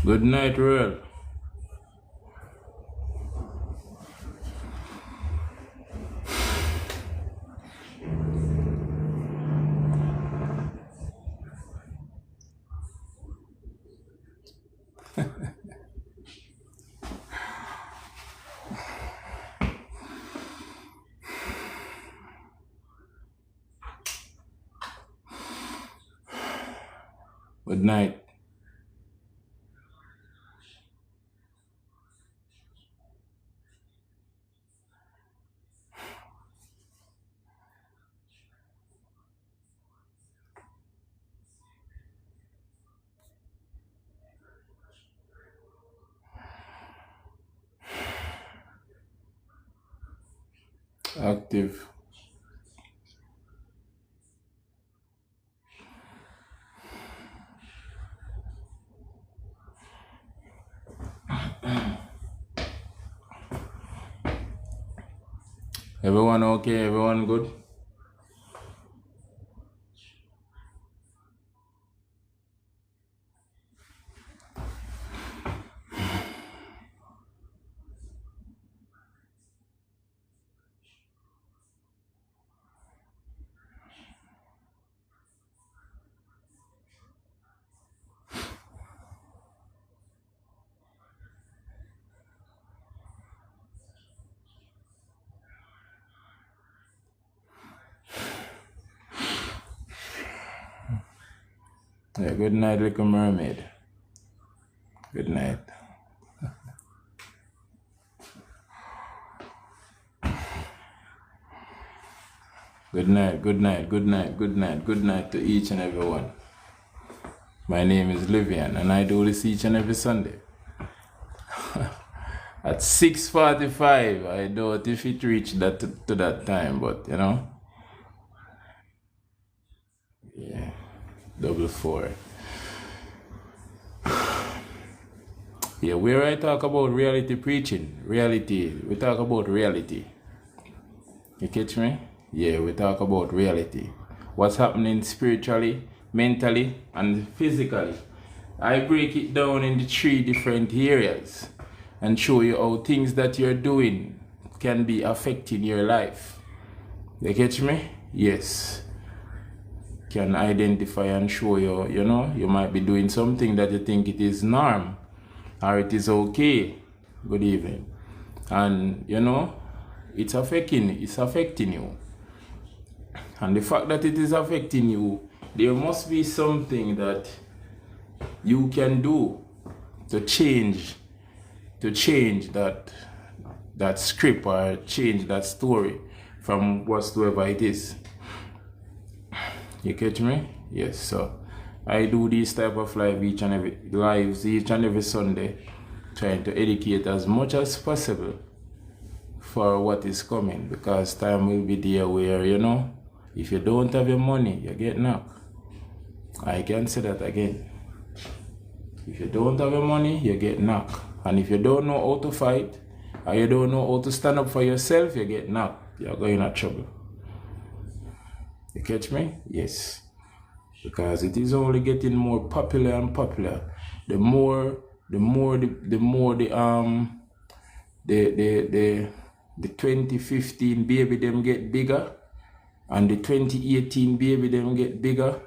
Good night, world. Good night. Active. Everyone okay? Everyone good? Yeah, good night, little mermaid. Good night. Good night, good night, good night, good night, good night to each and every one. My name is Livian and I do this each and every Sunday. At 6:45, I doubt if it reached that to that time, but you know, yeah, double four. Yeah, where I talk about reality preaching, reality, we talk about reality. You catch me? Yeah, we talk about reality. What's happening spiritually, mentally, and physically. I break it down in the 3 different areas and show you how things that you're doing can be affecting your life. You catch me? Yes. Can identify and show you, you know, you might be doing something that you think it is norm or it is okay. Good evening. And you know, it's affecting you. And the fact that it is affecting you, there must be something that you can do to change that script or change that story from whatsoever it is. You catch me? Yes. So I do this type of lives each and every Sunday, trying to educate as much as possible for what is coming, because time will be there where, you know, if you don't have your money, you get knocked. I can say that again. If you don't have your money, you get knocked. And if you don't know how to fight, or you don't know how to stand up for yourself, you get knocked. You're going to trouble. You catch me? Yes. Because it is only getting more popular and popular. The more the 2015 baby them get bigger, and the 2018 baby them get bigger,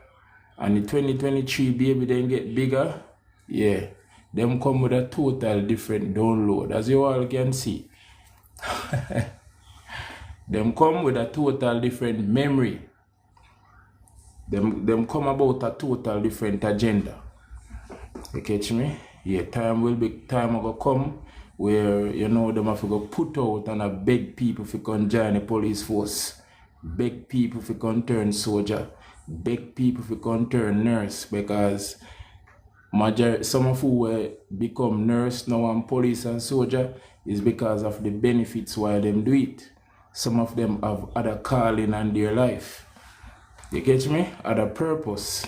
and the 2023 baby them get bigger. Yeah, them come with a total different download, as you all can see. Them come with a total different memory. Them come about a total different agenda. You catch me? Yeah, time will come where, you know, them have to go put out and beg people to come join the police force, beg people to come turn soldier, beg people to come turn nurse, because some of who become nurse now and police and soldier is because of the benefits why them do it. Some of them have other calling in their life. You catch me? Other purpose.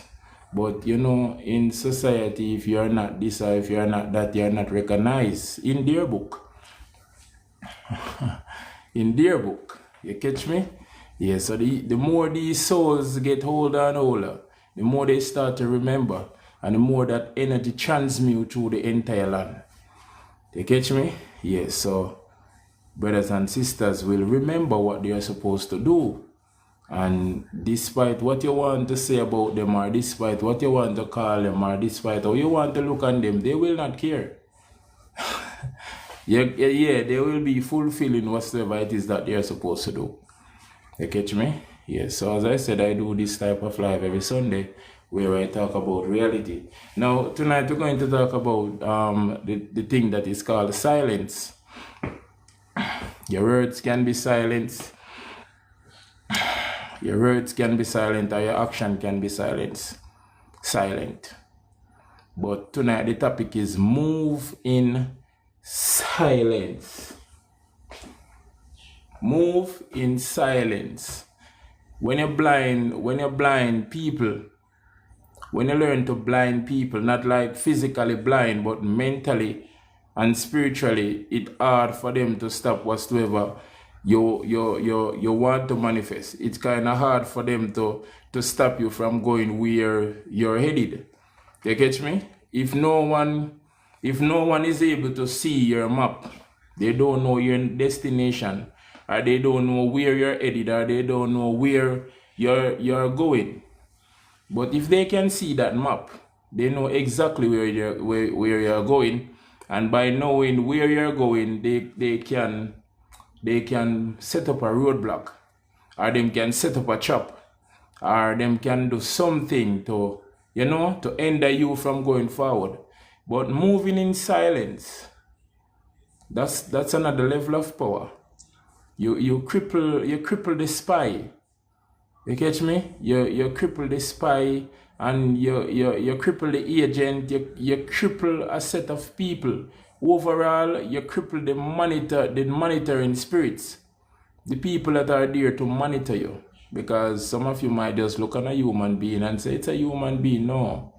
But you know, in society, if you're not this or if you're not that, you're not recognized in their book. In their book. You catch me? Yeah, so the more these souls get older and older, the more they start to remember and the more that energy transmute through the entire land. You catch me? Yes, so brothers and sisters will remember what they are supposed to do. And despite what you want to say about them, or despite what you want to call them, or despite how you want to look on them, they will not care. Yeah, they will be fulfilling whatsoever it is that they are supposed to do. You catch me? Yes, so as I said, I do this type of live every Sunday where I talk about reality. Now, tonight we're going to talk about the thing that is called silence. Your words can be silenced. Your words can be silent, or your action can be silent. But tonight the topic is move in silence. Move in silence. When you're blind people, when you learn to blind people, not like physically blind, but mentally and spiritually, it's hard for them to stop whatsoever you want to manifest. It's kind of hard for them to stop you from going where you're headed. You catch me? If no one is able to see your map, they don't know your destination, or they don't know where you're headed, or they don't know where you're going. But if they can see that map, they know exactly where you're going, and by knowing where you're going, they can set up a roadblock, or them can set up a trap, or them can do something to hinder you from going forward. But moving in silence, that's another level of power. You cripple the spy. You catch me? You cripple the spy, and you cripple the agent, you cripple a set of people. Overall, you cripple the monitoring spirits, the people that are there to monitor you. Because some of you might just look at a human being and say, it's a human being. No.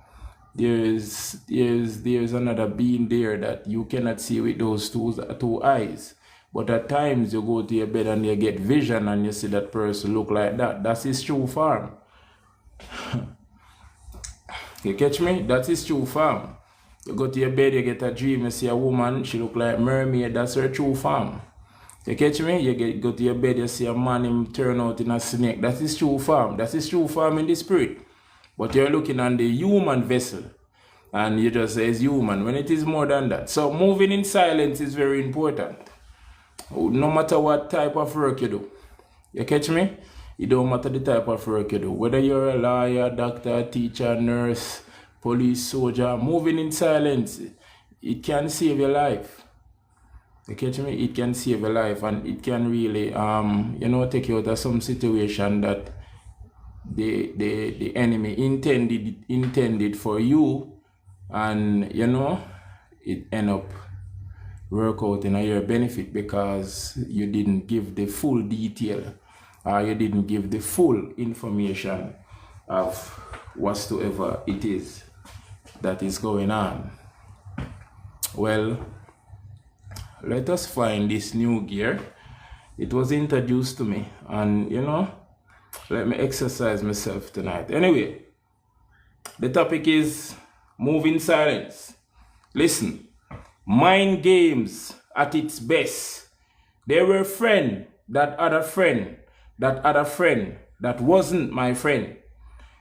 There's another being there that you cannot see with those two eyes. But at times you go to your bed and you get vision and you see that person look like that. That's his true form. You catch me? That's his true form. You go to your bed, you get a dream, you see a woman, she look like mermaid, that's her true form. You catch me? You go to your bed, you see a man, him turn out in a snake. That's his true form. That's his true form in the spirit. But you're looking on the human vessel, and you just say it's human, when it is more than that. So moving in silence is very important. No matter what type of work you do. You catch me? It don't matter the type of work you do. Whether you're a lawyer, doctor, teacher, nurse, police, soldier, moving in silence, it can save your life. You catch me? It can save your life, and it can really take you out of some situation that the enemy intended for you, and it end up work out in your benefit because you didn't give the full detail, or you didn't give the full information of whatsoever it is that is going on. Well, let us find this new gear. It was introduced to me, and let me exercise myself tonight. Anyway, the topic is move in silence. Listen, mind games at its best. They were friend, that other friend, that wasn't my friend.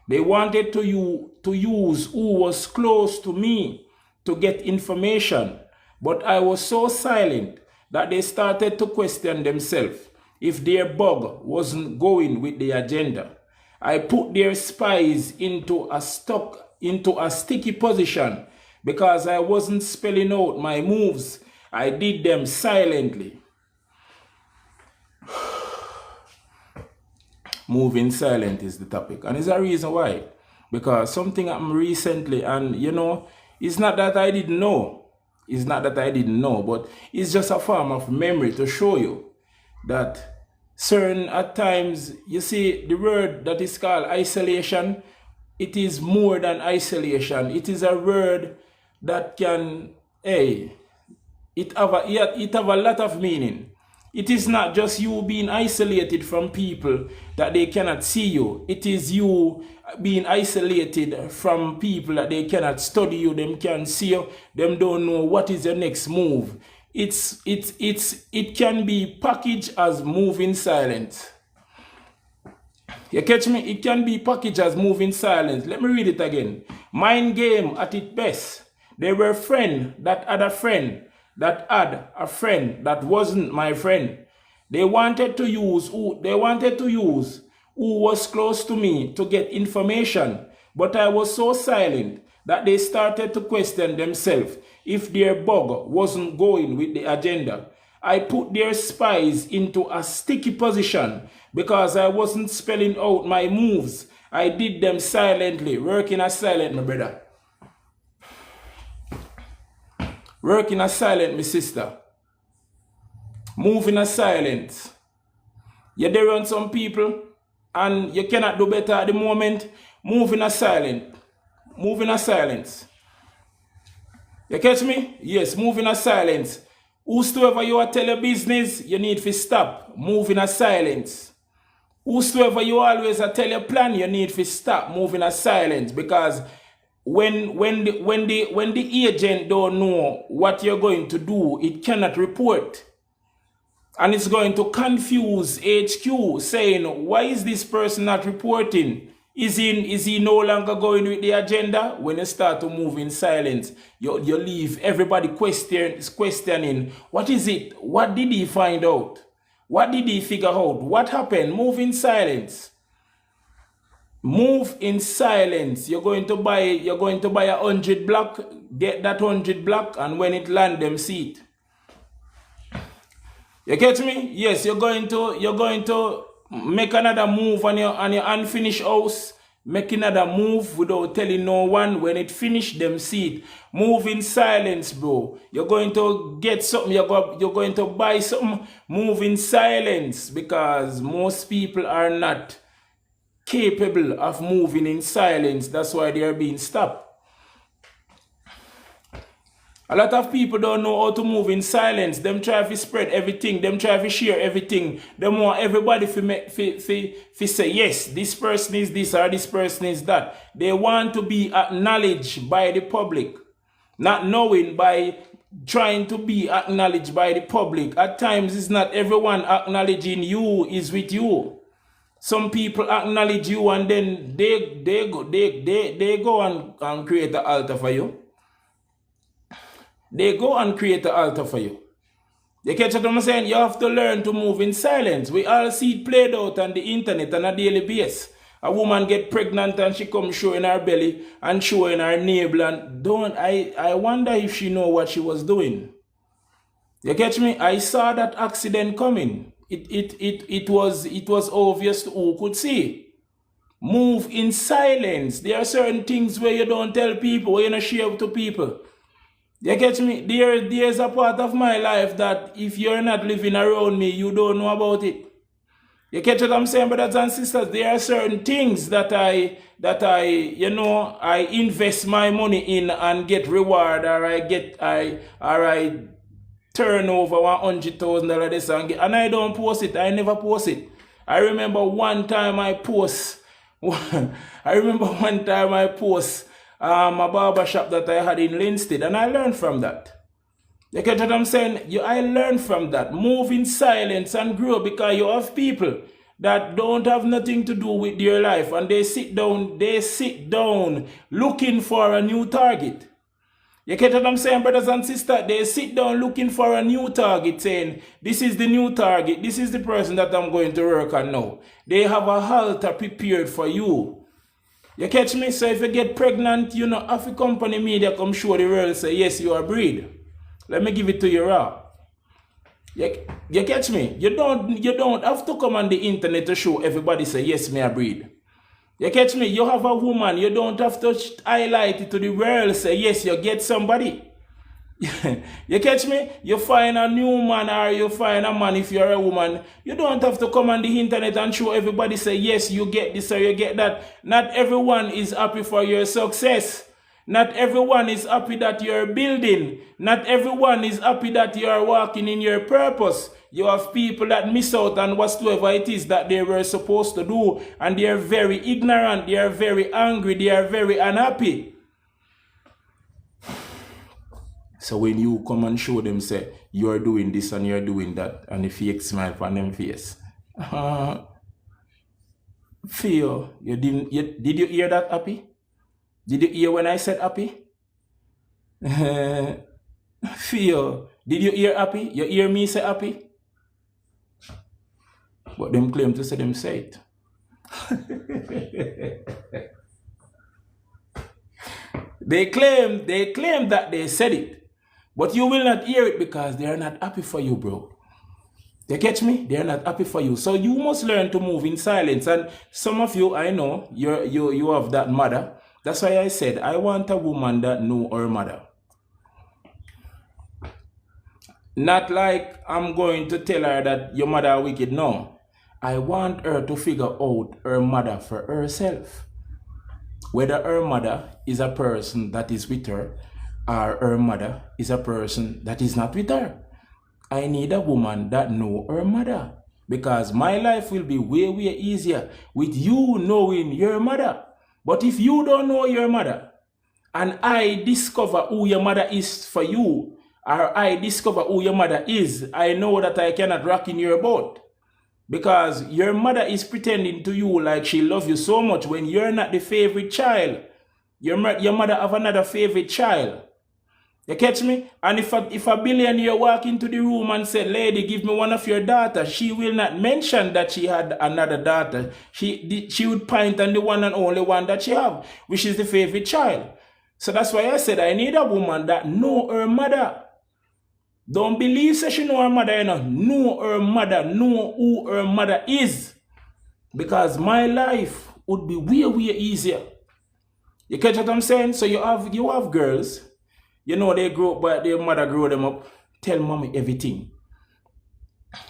They wanted to use who was close to me to get information, but I was so silent that they started to question themselves if their bug wasn't going with the agenda. I put their spies into a sticky position because I wasn't spelling out my moves. I did them silently. Moving silent is the topic, and it's a reason why. Because something happened recently, and it's not that I didn't know. It's not that I didn't know, but it's just a form of memory to show you that certain at times, you see, the word that is called isolation, it is more than isolation. It is a word that can, it have a lot of meaning. It is not just you being isolated from people that they cannot see you. It is you being isolated from people that they cannot study you, them can't see you, them don't know what is your next move. It can be packaged as move in silence. You catch me? It can be packaged as move in silence. Let me read it again. Mind game at its best. They were a friend that had a friend that had a friend that wasn't my friend. They wanted to use who was close to me to get information, but I was so silent that they started to question themselves if their bug wasn't going with the agenda. I put their spies into a sticky position because I wasn't spelling out my moves. I did them silently, working as silent, my brother. Working as silent, my sister. Moving as silent. You're there on some people and you cannot do better at the moment. Moving as silent. Moving as silence. You catch me? Yes, moving as silence. Whosoever you are tell your business, you need to stop. Moving as silence. Whosoever you always are tell your plan, you need to stop moving as silence. Because when the agent don't know what you're going to do, it cannot report. And it's going to confuse HQ, saying, why is this person not reporting? Is he no longer going with the agenda? When you start to move in silence, you leave everybody questioning, what is it? What did he find out? What did he figure out? What happened? Move in silence. Move in silence. You're going to buy 100 block, get that 100 block, and when it land them see it. You get me? Yes, you're going to make another move on your unfinished house. Make another move without telling no one. When it finished, them see it. Move in silence, bro. You're going to get something. You're going to buy something. Move in silence, because most people are not capable of moving in silence. That's why they are being stopped. A lot of people don't know how to move in silence. Them try to spread everything. Them try to share everything. They want everybody to say, yes, this person is this or this person is that. They want to be acknowledged by the public. Not knowing by trying to be acknowledged by the public. At times, it's not everyone acknowledging you is with you. Some people acknowledge you and then they go and create an altar for you. They go and create an altar for you. You catch what I'm saying? You have to learn to move in silence. We all see it played out on the internet on a daily basis. A woman get pregnant and she comes showing her belly and showing her navel, and I wonder if she know what she was doing. You catch me? I saw that accident coming. It was obvious to who could see. Move in silence. There are certain things where you don't tell people, where you don't share to people. You catch me? There's a part of my life that if you're not living around me, you don't know about it. You catch what I'm saying, brothers and sisters? There are certain things that I invest my money in and get reward, or I turn over $100,000 this and I don't post it. I never post it. I remember one time I post a barber shop that I had in Linstead, and I learned from that. You get what I'm saying? I learned from that. Move in silence and grow, because you have people that don't have nothing to do with your life, and they sit down looking for a new target. You get what I'm saying, brothers and sisters? They sit down looking for a new target, saying, this is the new target, this is the person that I'm going to work on now. They have a halter prepared for you. You catch me? So if you get pregnant, you know, African company media come show the world, say, yes, you are breed. Let me give it to you raw. You catch me? You don't have to come on the internet to show everybody, say, yes, me a breed. You catch me? You have a woman, you don't have to highlight it to the world, say, yes, you get somebody. You catch me? You find a new man, or you find a man if you're a woman. You don't have to come on the internet and show everybody, say, yes, you get this or you get that. Not everyone is happy for your success. Not everyone is happy that you're building. Not everyone is happy that you're walking in your purpose. You have people that miss out on whatsoever it is that they were supposed to do, and they are very ignorant, they are very angry, they are very unhappy. So when you come and show them, say, you are doing this and you are doing that, and the fake smile on them face. Feel, did you hear that, happy? Did you hear when I said happy? Feel, did you hear happy? You hear me say happy? But them claim to say them say it. They claim that they said it. But you will not hear it because they are not happy for you, bro. You catch me? They are not happy for you. So you must learn to move in silence. And some of you, I know, you have that mother. That's why I said, I want a woman that know her mother. Not like I'm going to tell her that your mother is wicked. No. I want her to figure out her mother for herself. Whether her mother is a person that is with her, or her mother is a person that is not with her. I need a woman that know her mother. Because my life will be way, way easier with you knowing your mother. But if you don't know your mother, and I discover who your mother is for you, or I discover who your mother is, I know that I cannot rock in your boat. Because your mother is pretending to you like she loves you so much when you're not the favorite child. Your mother have another favorite child. You catch me? And if a billionaire walk into the room and say, lady, give me one of your daughters, she will not mention that she had another daughter. She would point on the one and only one that she have, which is the favorite child. So that's why I said I need a woman that know her mother. Don't believe that she know her mother, you know. Know her mother, know who her mother is. Because my life would be way, way easier. You catch what I'm saying? So you have girls, you know, they grow up, but their mother grow them up. Tell mommy everything.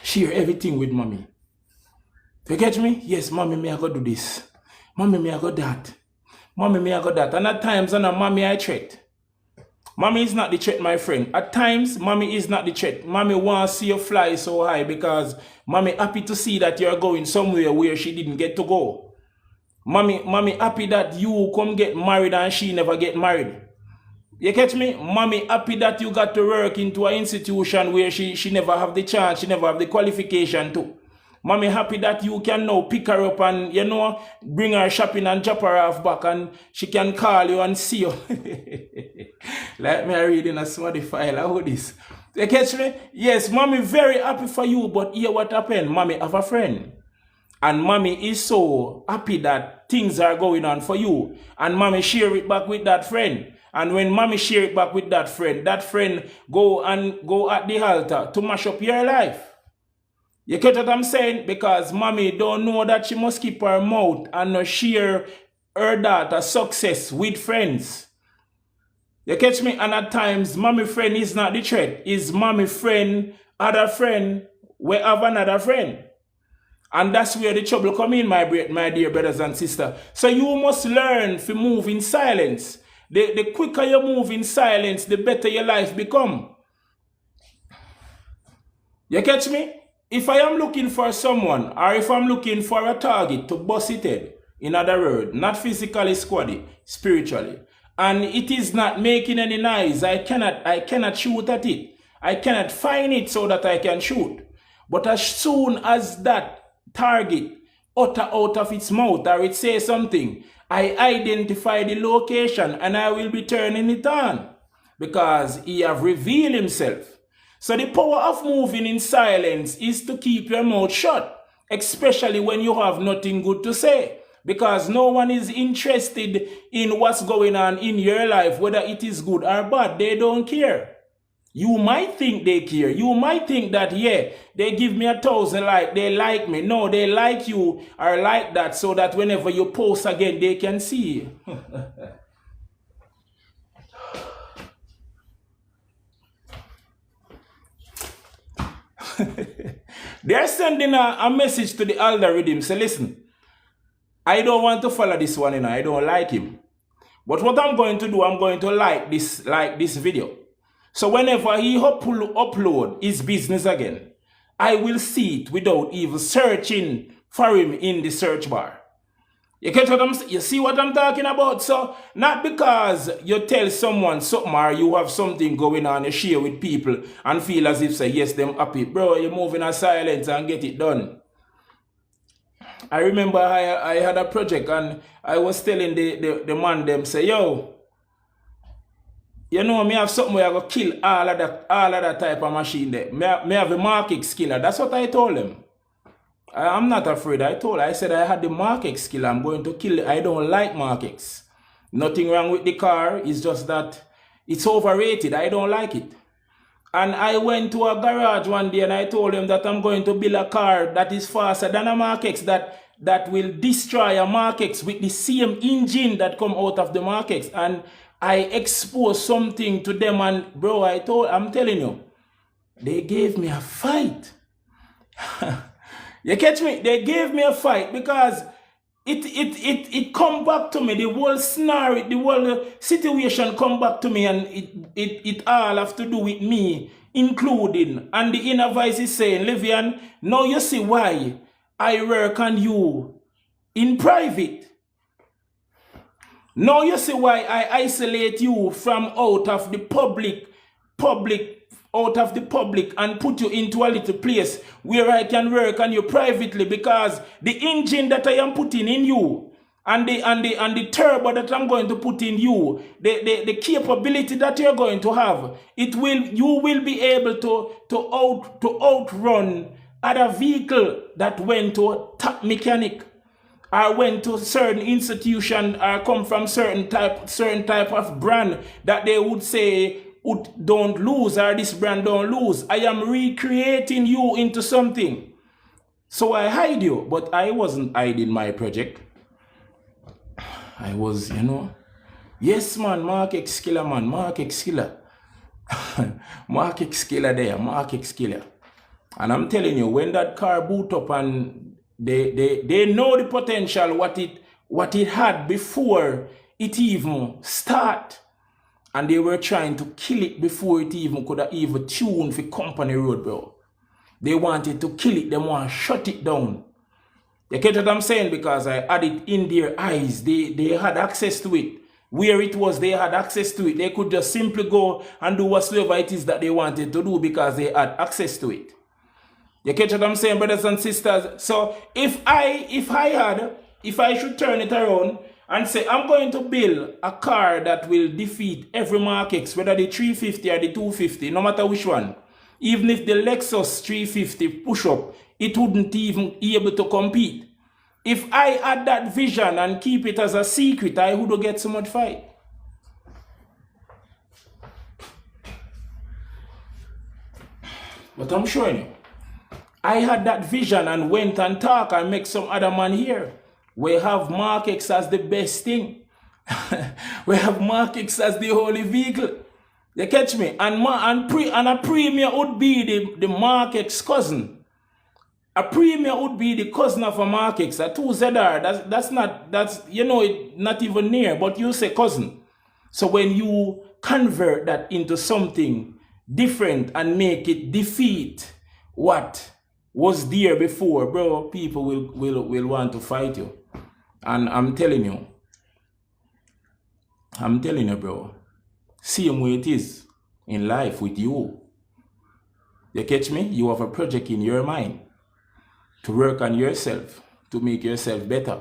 Share everything with mommy. You catch me? Yes, mommy, may I go do this. Mommy, may I go that. Mommy, may I go that. And at times, mommy, I threat. Mommy is not the threat, my friend. At times, mommy is not the threat. Mommy wants to see you fly so high because mommy happy to see that you're going somewhere where she didn't get to go. Mommy happy that you come get married and she never get married. You catch me? Mommy happy that you got to work into an institution where she never have the chance, she never have the qualification to. Mommy happy that you can now pick her up and, you know, bring her shopping and drop her off back and she can call you and see you. Like me reading a smutty file, how this? You catch me? Yes, mommy very happy for you, but here what happened? Mommy have a friend. And mommy is so happy that things are going on for you. And mommy share it back with that friend. And when mommy share it back with that friend go at the altar to mash up your life. You get what I'm saying? Because mommy don't know that she must keep her mouth and not share her daughter's success with friends. You catch me? And at times, mommy friend is not the threat. Is mommy friend, other friend, we have another friend. And that's where the trouble come in, my dear brothers and sisters. So you must learn to move in silence. The quicker you move in silence, the better your life become. You catch me? If I am looking for someone, or if I'm looking for a target to bust it head, in other words, not physically squaddy, spiritually, and it is not making any noise, I cannot shoot at it. I cannot find it so that I can shoot. But as soon as that target utter out of its mouth or it says something, I identify the location and I will be turning it on because he have revealed himself. So the power of moving in silence is to keep your mouth shut, especially when you have nothing good to say, because no one is interested in what's going on in your life, whether it is good or bad. They don't care. You might think they care. You might think that, yeah, they give me 1,000 likes, they like me. No, they like you or like that so that whenever you post again, they can see you. They're sending a message to the algorithm. Say, listen, I don't want to follow this one, you know. I don't like him. But what I'm going to do, I'm going to like this video. So whenever he upload his business again, I will see it without even searching for him in the search bar. You get what you see what I'm talking about? So, not because you tell someone something or you have something going on, you share with people and feel as if say, yes, them happy. Bro, you move in a silence and get it done. I remember I had a project and I was telling the man them, say, yo, you know, me have something where I go kill all of that type of machine there. Me have a Mark X killer. That's what I told him. I'm not afraid. I said I had the Mark X killer. I'm going to kill it. I don't like Mark X. Nothing wrong with the car. It's just that it's overrated. I don't like it. And I went to a garage one day and I told him that I'm going to build a car that is faster than a Mark X, that will destroy a Mark X with the same engine that come out of the Mark X. And I exposed something to them and bro, I'm telling you, they gave me a fight. You catch me? They gave me a fight because it come back to me. The whole scenario, the whole situation come back to me, and it all have to do with me, including. And the inner voice is saying, Livian, now you see why I work on you in private. Now you see why I isolate you from out of the public and put you into a little place where I can work on you privately, because the engine that I am putting in you and the turbo that I'm going to put in you, the capability that you're going to have, you will be able to outrun other vehicle that went to top mechanic or went to certain institution or come from certain type of brand that they would say don't lose, or this brand don't lose. I am recreating you into something. So I hide you, but I wasn't hiding my project. I was, yes man, Mark X killer man, Mark X killer. Mark X killer there, Mark X killer. And I'm telling you, when that car boot up and they know the potential, what it had before it even start. And they were trying to kill it before it even could have even tuned for company road, bro. They wanted to kill it. They want to shut it down. You get what I'm saying? Because I had it in their eyes. They had access to it. Where it was, they had access to it. They could just simply go and do whatsoever it is that they wanted to do because they had access to it. You catch what I'm saying, brothers and sisters? So if I should turn it around and say, I'm going to build a car that will defeat every Mark X, whether the 350 or the 250, no matter which one. Even if the Lexus 350 push up, it wouldn't even be able to compete. If I had that vision and keep it as a secret, I would get so much fight. But I'm showing you. I had that vision and went and talk and make some other man here. We have Mark X as the best thing. We have Mark X as the holy vehicle. You catch me? And a premium would be the Mark X cousin. A premium would be the cousin of a Mark X. A 2ZR. That's not even near, but you say cousin. So when you convert that into something different and make it defeat what was there before, bro, people will want to fight you. And I'm telling you, bro, same way it is in life with you. You catch me? You have a project in your mind to work on yourself, to make yourself better.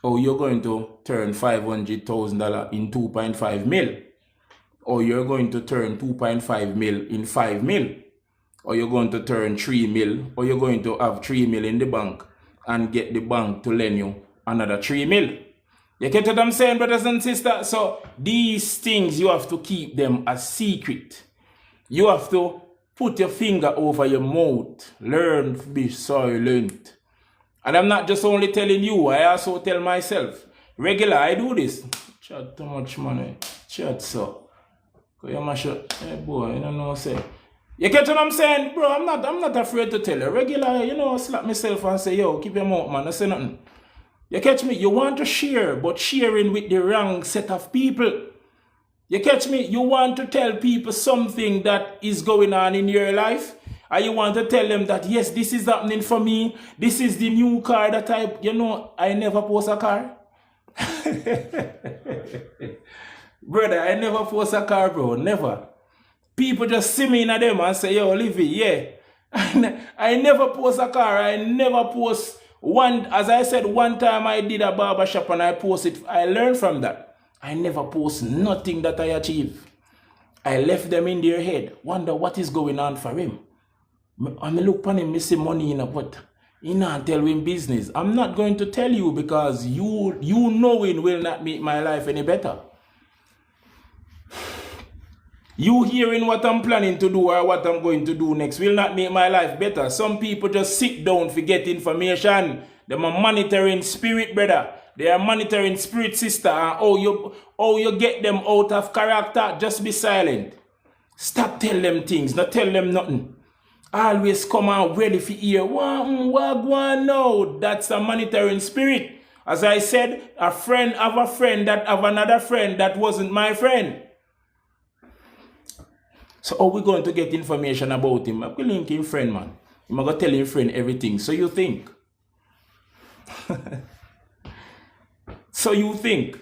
Or you're going to turn $500,000 in 2.5 mil. Or you're going to turn 2.5 mil in 5 mil. Or you're going to turn 3 mil. Or you're going to have 3 mil in the bank and get the bank to lend you another 3 mil. You get what I'm saying, brothers and sisters? So these things, you have to keep them a secret. You have to put your finger over your mouth. Learn to be silent. And I'm not just only telling you, I also tell myself. Regular, I do this. Chat too much money. Chat so. You mash up. Hey boy, you don't know what I say. You get what I'm saying? Bro, I'm not afraid to tell you. Regular, slap myself and say, yo, keep your mouth, man. I say nothing. You catch me? You want to share, but sharing with the wrong set of people. You catch me? You want to tell people something that is going on in your life, And you want to tell them that, yes, this is happening for me. This is the new car that I never post a car. Brother, I never post a car, bro. Never. People just see me in them and say, yo, Livy, yeah. I never post a car. I never post one. As I said, one time I did a barbershop and I posted. I learned from that. I never post nothing that I achieve. I left them in their head. Wonder what is going on for him. I look upon him, I see money in a pot. He not tell him business. I'm not going to tell you because you knowing will not make my life any better. You hearing what I'm planning to do or what I'm going to do next will not make my life better. Some people just sit down to get information. They're monitoring spirit, brother. They are monitoring spirit, sister. And you get them out of character. Just be silent. Stop telling them things. Not tell them nothing. Always come out ready for hear. What going now? That's a monitoring spirit. As I said, a friend have a friend that have another friend that wasn't my friend. So how we going to get information about him? I'm going to link him friend, man. I'm going to tell him friend everything. So you think. So you think.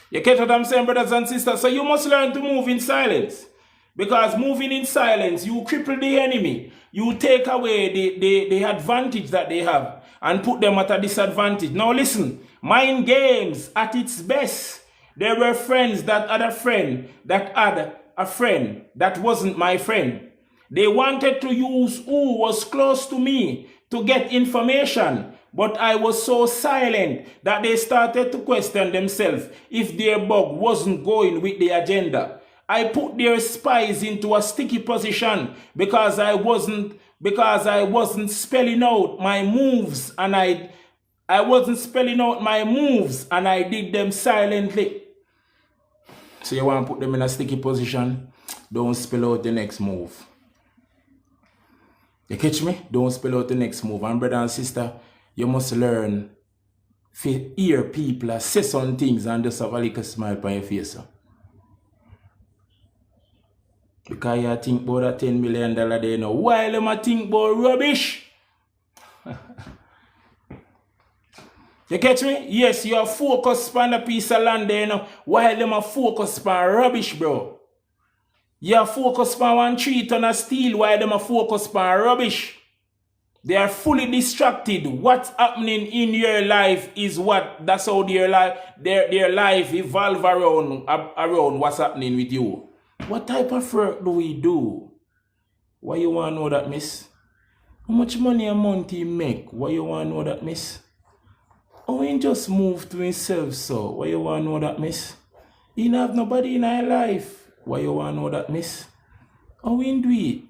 You get what I'm saying, brothers and sisters? So you must learn to move in silence. Because moving in silence, you cripple the enemy. You take away the advantage that they have and put them at a disadvantage. Now listen, mind games at its best. There were friends that had a friend that had a friend that wasn't my friend. They wanted to use who was close to me to get information. But I was so silent that they started to question themselves if their bug wasn't going with the agenda. I put their spies into a sticky position because I wasn't spelling out my moves and I wasn't spelling out my moves and I did them silently. So you want to put them in a sticky position? Don't spell out the next move. You catch me? Don't spell out the next move. And brother and sister, you must learn to hear people say some things and just have a little smile on your face. Because you think about that $10 million there now. While you think about rubbish. You catch me? Yes, you are focused on a piece of land there now. While them are focused on rubbish, bro. You are focused on 1 3 ton of steel while them are focused on rubbish. They are fully distracted. What's happening in your life is that's how their life evolve around what's happening with you. What type of work do we do? Why you want to know that, miss? How much money a month he make? Why you want to know that, miss? Oh, he just moved to himself, so why you want to know that, miss? He don't have nobody in our life. Why you want to know that, miss? Oh, we do it.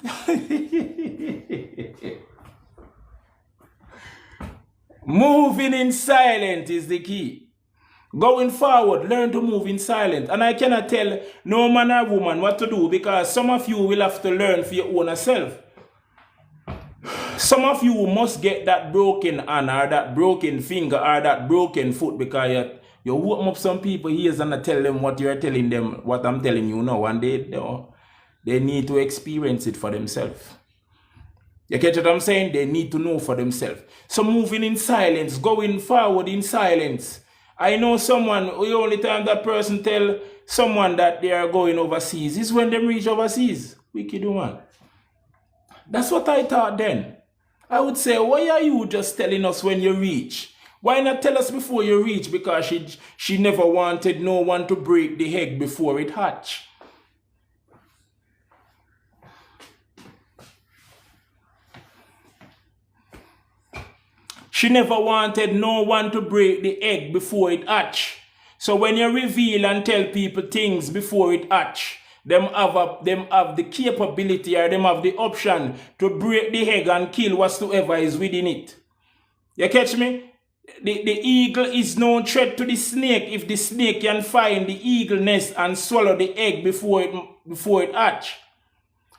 Moving in silence is the key. Going forward, learn to move in silence. And I cannot tell no man or woman what to do because some of you will have to learn for your own self. Some of you must get that broken hand or that broken finger or that broken foot because you open up some people ears and tell them what you're telling them, what I'm telling you now, and they need to experience it for themselves. You catch what I'm saying? They need to know for themselves. So moving in silence, going forward in silence. I know someone, the only time that person tell someone that they are going overseas is when they reach overseas. Wicked one. That's what I thought then. I would say, why are you just telling us when you reach? Why not tell us before you reach? Because she never wanted no one to break the egg before it hatch. She never wanted no one to break the egg before it hatch. So when you reveal and tell people things before it hatch, them have the capability or them have the option to break the egg and kill whatsoever is within it. You catch me? The eagle is no threat to the snake if the snake can find the eagle nest and swallow the egg before it hatch.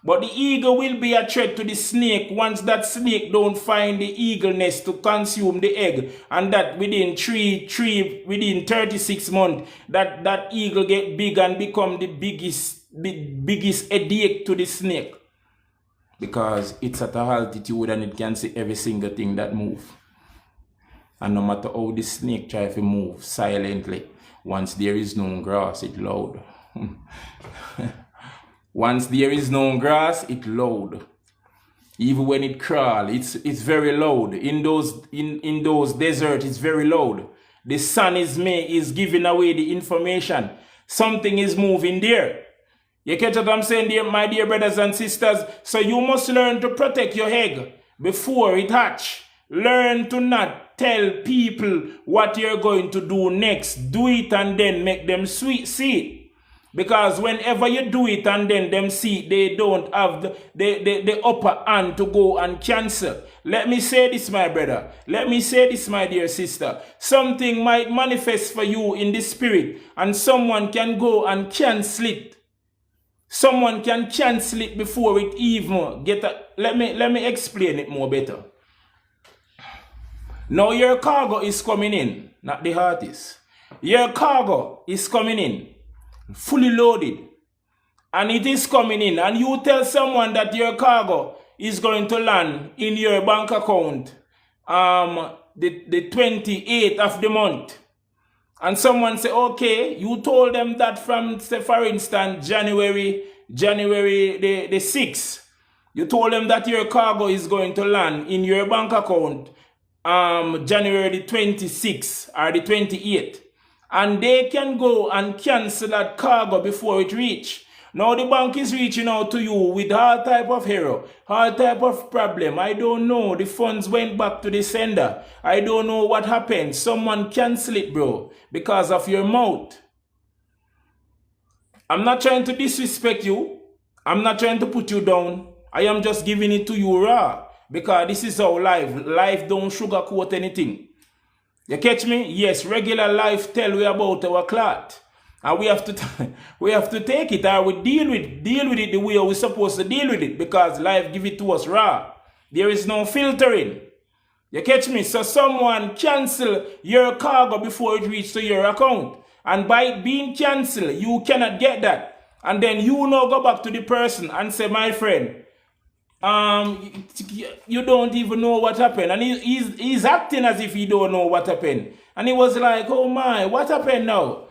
But the eagle will be a threat to the snake once that snake don't find the eagle nest to consume the egg, and that within 36 months that eagle get big and become the biggest headache to the snake. because it's at a altitude and it can see every single thing that moves. And no matter how the snake try to move silently, once there is no grass, it loud. Once there is no grass, it loud. Even when it crawl, it's very loud. In those deserts, it's very loud. The sun is giving away the information. Something is moving there. You catch what I'm saying, dear, my dear brothers and sisters? So you must learn to protect your egg before it hatch. Learn to not tell people what you're going to do next. Do it and then make them see it. Because whenever you do it and then them see, they don't have the upper hand to go and cancel. Let me say this, my brother. Let me say this, my dear sister. Something might manifest for you in the spirit and someone can go and cancel it. Someone can cancel it before it even get a... Let me explain it more better. Now your cargo is coming in, not the artist. Your cargo is coming in, fully loaded. And it is coming in. And you tell someone that your cargo is going to land in your bank account the 28th of the month. And someone say, okay, you told them that from, say, for instance, January the 6th. You told them that your cargo is going to land in your bank account January the 26th or the 28th. And they can go and cancel that cargo before it reach. Now the bank is reaching out to you with all type of error, all type of problem. I don't know. The funds went back to the sender. I don't know what happened. Someone cancel it, bro, because of your mouth. I'm not trying to disrespect you. I'm not trying to put you down. I am just giving it to you raw. Because this is our life. Life don't sugarcoat anything. You catch me? Yes, regular life tell we about our clot. And we have to take it, or we deal with it the way we're supposed to deal with it, because life give it to us raw. There is no filtering. You catch me? So someone cancel your cargo before it reaches to your account. And by it being cancelled, you cannot get that. And then you now go back to the person and say, my friend, you don't even know what happened. And he's acting as if he don't know what happened. And he was like, oh my, what happened now?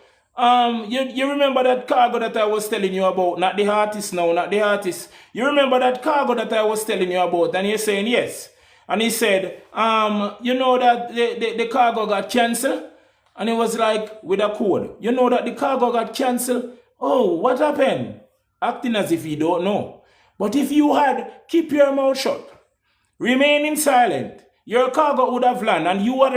You remember that cargo that I was telling you about? Not the artist now, not the artist. You remember that cargo that I was telling you about? And you're saying yes. And he said, you know that the cargo got cancelled? And he was like, with a code, you know that the cargo got cancelled? Oh, what happened? Acting as if he don't know. But if you had keep your mouth shut, remaining silent, your cargo would have landed, and you would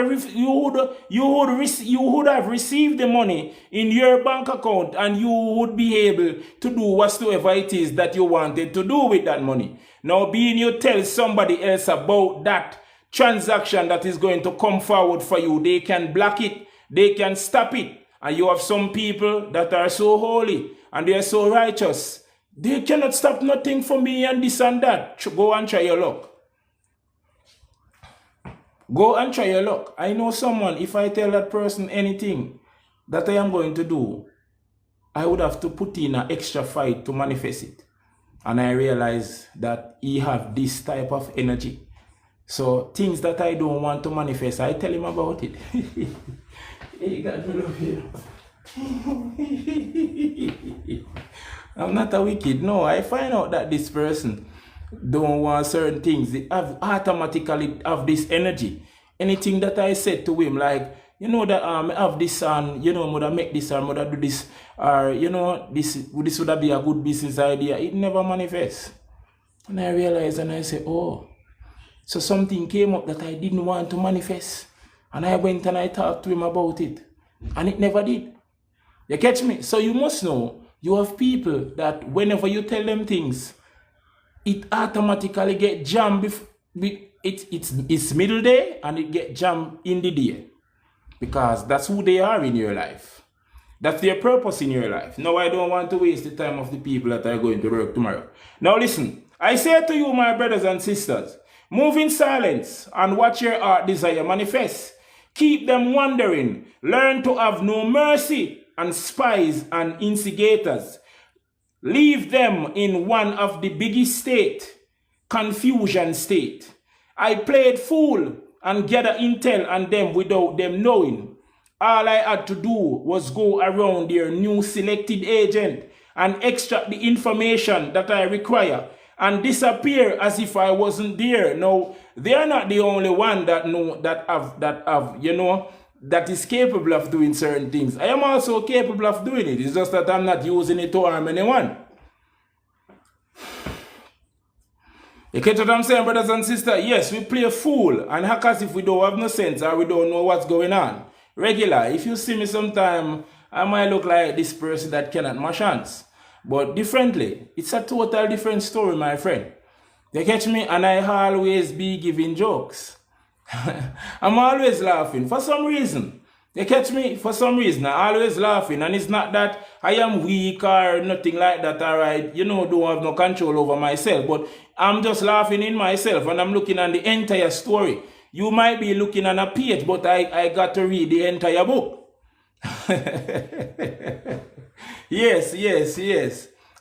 have received the money in your bank account, and you would be able to do whatsoever it is that you wanted to do with that money. Now, being you tell somebody else about that transaction that is going to come forward for you, they can block it, they can stop it. And you have some people that are so holy and they are so righteous. They cannot stop nothing for me and this and that. Go and try your luck. Go and try your luck. I know someone, if I tell that person anything that I am going to do, I would have to put in an extra fight to manifest it. And I realize that he have this type of energy. So things that I don't want to manifest, I tell him about it. Hey, God, I love you. I'm not a wicked. No, I find out that this person don't want certain things. They automatically have this energy. Anything that I said to him, like, you know that I have this and, you know, mother make this or mother do this, or, you know, this would be a good business idea. It never manifests. And I realized and I said, oh, so something came up that I didn't want to manifest. And I went and I talked to him about it. And it never did. You catch me? So you must know, you have people that whenever you tell them things, it automatically get jammed. It's middle day and it get jammed in the day. Because that's who they are in your life. That's their purpose in your life. Now I don't want to waste the time of the people that are going to work tomorrow. Now listen, I say to you, my brothers and sisters, move in silence and watch your heart desire manifest. Keep them wandering. Learn to have no mercy on spies and instigators. Leave them in one of the biggest state. confusion state. I played fool and gather intel on them without them knowing. All I had to do was go around their new selected agent and extract the information that I require and disappear as if I wasn't there. Now, they're not the only one that that is capable of doing certain things. I am also capable of doing it. It's just that I'm not using it to harm anyone. You get what I'm saying, brothers and sisters? Yes, we play a fool and act as if we don't have no sense or we don't know what's going on. Regular, if you see me sometime, I might look like this person that cannot mash hands. But differently, it's a total different story, my friend. You catch me? And I always be giving jokes. I'm always laughing for some reason. You catch me? For some reason, I'm always laughing. And it's not that I am weak or nothing like that, or I, don't have no control over myself. But I'm just laughing in myself and I'm looking at the entire story. You might be looking at a page, but I got to read the entire book. Yes.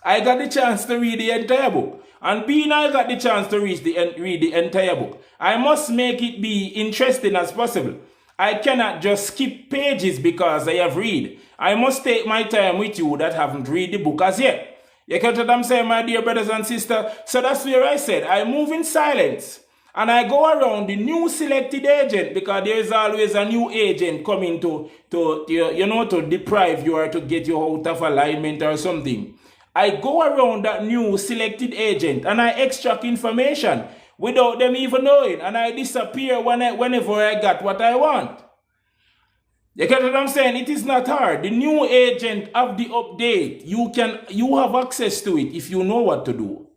I got the chance to read the entire book. And being I got the chance to read the entire book, I must make it be interesting as possible. I cannot just skip pages because I have read. I must take my time with you that haven't read the book as yet. You get what I'm saying, my dear brothers and sisters? So that's where I said, I move in silence. And I go around the new selected agent because there is always a new agent coming to deprive you or to get you out of alignment or something. I go around that new selected agent and I extract information without them even knowing, and I disappear whenever I got what I want. You get what I'm saying? It is not hard. The new agent of the update, you have access to it if you know what to do.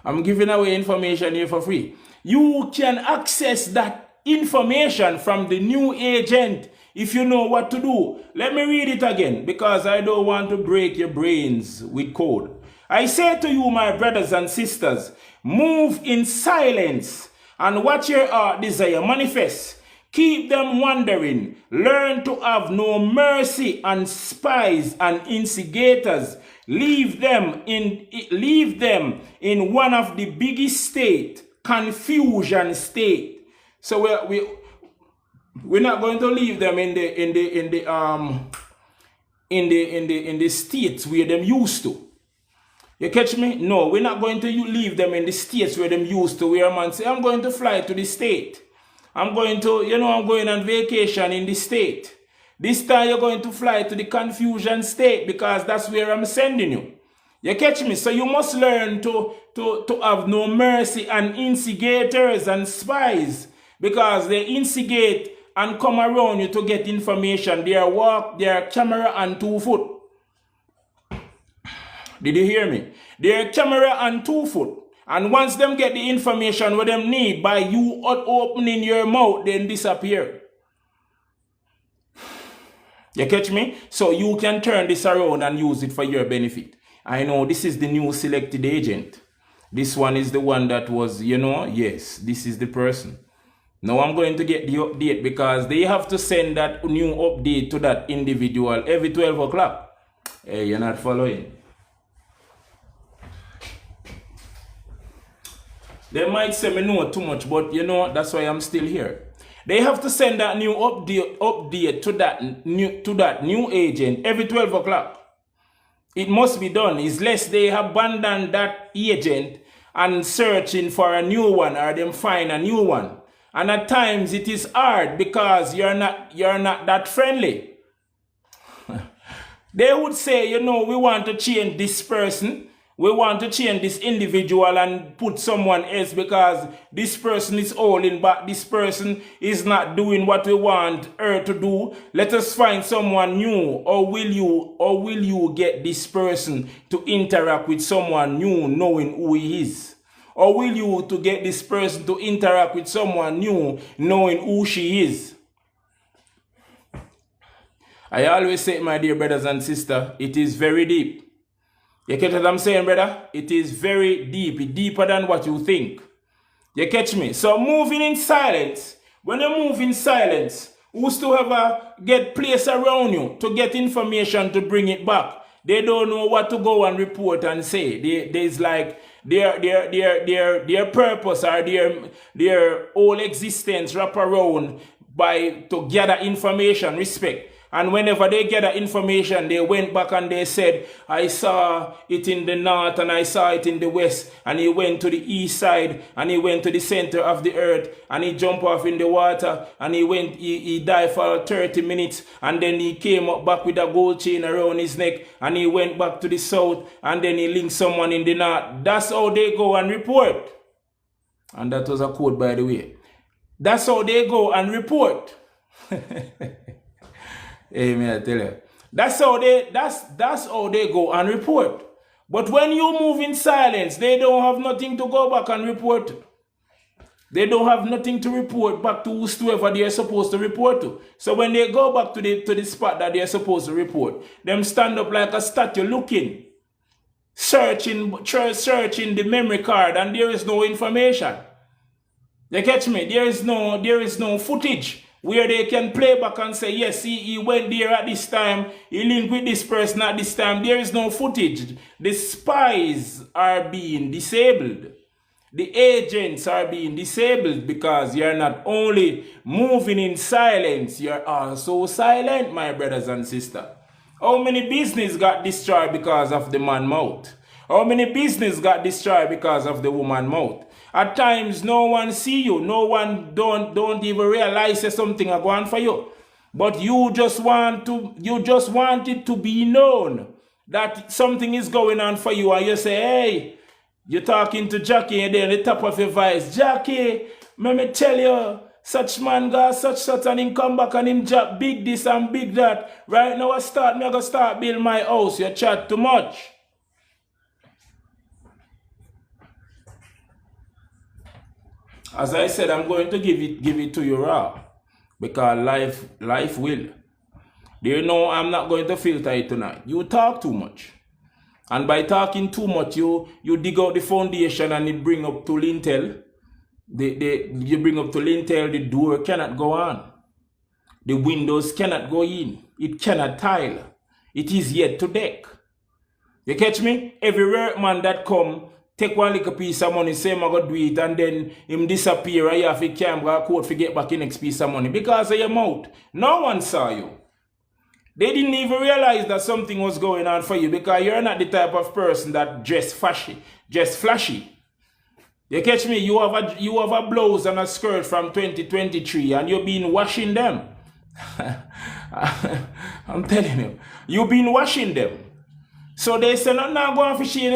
I'm giving away information here for free. You can access that information from the new agent if you know what to do. Let me read it again because I don't want to break your brains with code. I say to you, my brothers and sisters, move in silence and watch your heart desire manifest. Keep them wandering. Learn to have no mercy on spies and instigators. Leave them in one of the biggest state, confusion state. So we're not going to leave them in the states where them used to. You catch me? No, we're not going to leave them in the states where them used to. Where a man say, I'm going to fly to the state. I'm going to, I'm going on vacation in the state. This time you're going to fly to the confusion state because that's where I'm sending you. You catch me? So you must learn to have no mercy on instigators and spies because they instigate and come around you to get information. They are camera on 2 foot. Did you hear me? They are camera on 2 foot. And once them get the information what them need by you opening your mouth, then disappear. You catch me? So you can turn this around and use it for your benefit. I know this is the new selected agent. This one is the one that was, yes, this is the person. Now I'm going to get the update because they have to send that new update to that individual every 12 o'clock. Hey, you're not following. They might say me know too much, but that's why I'm still here. They have to send that new update to that new agent every 12 o'clock. It must be done, unless they abandon that agent and searching for a new one or them find a new one. And at times it is hard because you're not that friendly. They would say, we want to change this person. We want to change this individual and put someone else because this person is holding back. This person is not doing what we want her to do. Let us find someone new. Or will you get this person to interact with someone new knowing who he is? Or will you to get this person to interact with someone new knowing who she is? I always say, my dear brothers and sisters, it is very deep. You catch what I'm saying, brother? It is very deep, deeper than what you think. You catch me? So moving in silence, when you move in silence, whosoever get place around you to get information to bring it back, They don't know what to go and report and say. There's like their purpose or their whole existence wrap around by to gather information, respect. And whenever they gather information, they went back and they said, I saw it in the north and I saw it in the west. And he went to the east side and he went to the center of the earth and he jumped off in the water and he died for 30 minutes. And then he came up back with a gold chain around his neck and he went back to the south and then he linked someone in the north. That's how they go and report. And that was a quote, by the way. That's how they go and report. Amen, I tell you. That's how they go and report. But when you move in silence, they don't have nothing to go back and report to. They don't have nothing to report back to whoever they are supposed to report to. So when they go back to the spot that they are supposed to report, them stand up like a statue looking, searching the memory card, and there is no information. You catch me? There is no footage where they can play back and say, yes, he went there at this time, he linked with this person at this time. There is no footage. The spies are being disabled. The agents are being disabled because you're not only moving in silence, you're also silent, my brothers and sisters. How many business got destroyed because of the man mouth? How many business got destroyed because of the woman mouth? At times, no one see you. No one don't even realize there's something going on for you. But you just want it to be known that something is going on for you. And you say, hey, you're talking to Jackie and then at the top of your voice, Jackie, let me tell you, such man got such and him come back and him job big this and big that. Right now I'm going to start build my house. You chat too much. As I said, I'm going to give it to you raw. Because life will. Do you know I'm not going to filter it tonight? You talk too much. And by talking too much, you dig out the foundation and it bring up to lintel. You bring up to lintel, the door cannot go on. The windows cannot go in. It cannot tile. It is yet to deck. You catch me? Every workman that come, take one little piece of money, say I'm going to do it, and then him disappear, and you have to camera quote to get back the next piece of money. Because of your mouth. No one saw you. They didn't even realize that something was going on for you because you're not the type of person that dress flashy. You catch me? You have a blouse and a skirt from 2023 and you've been washing them. I'm telling you. You've been washing them. So they say, no, now go on for she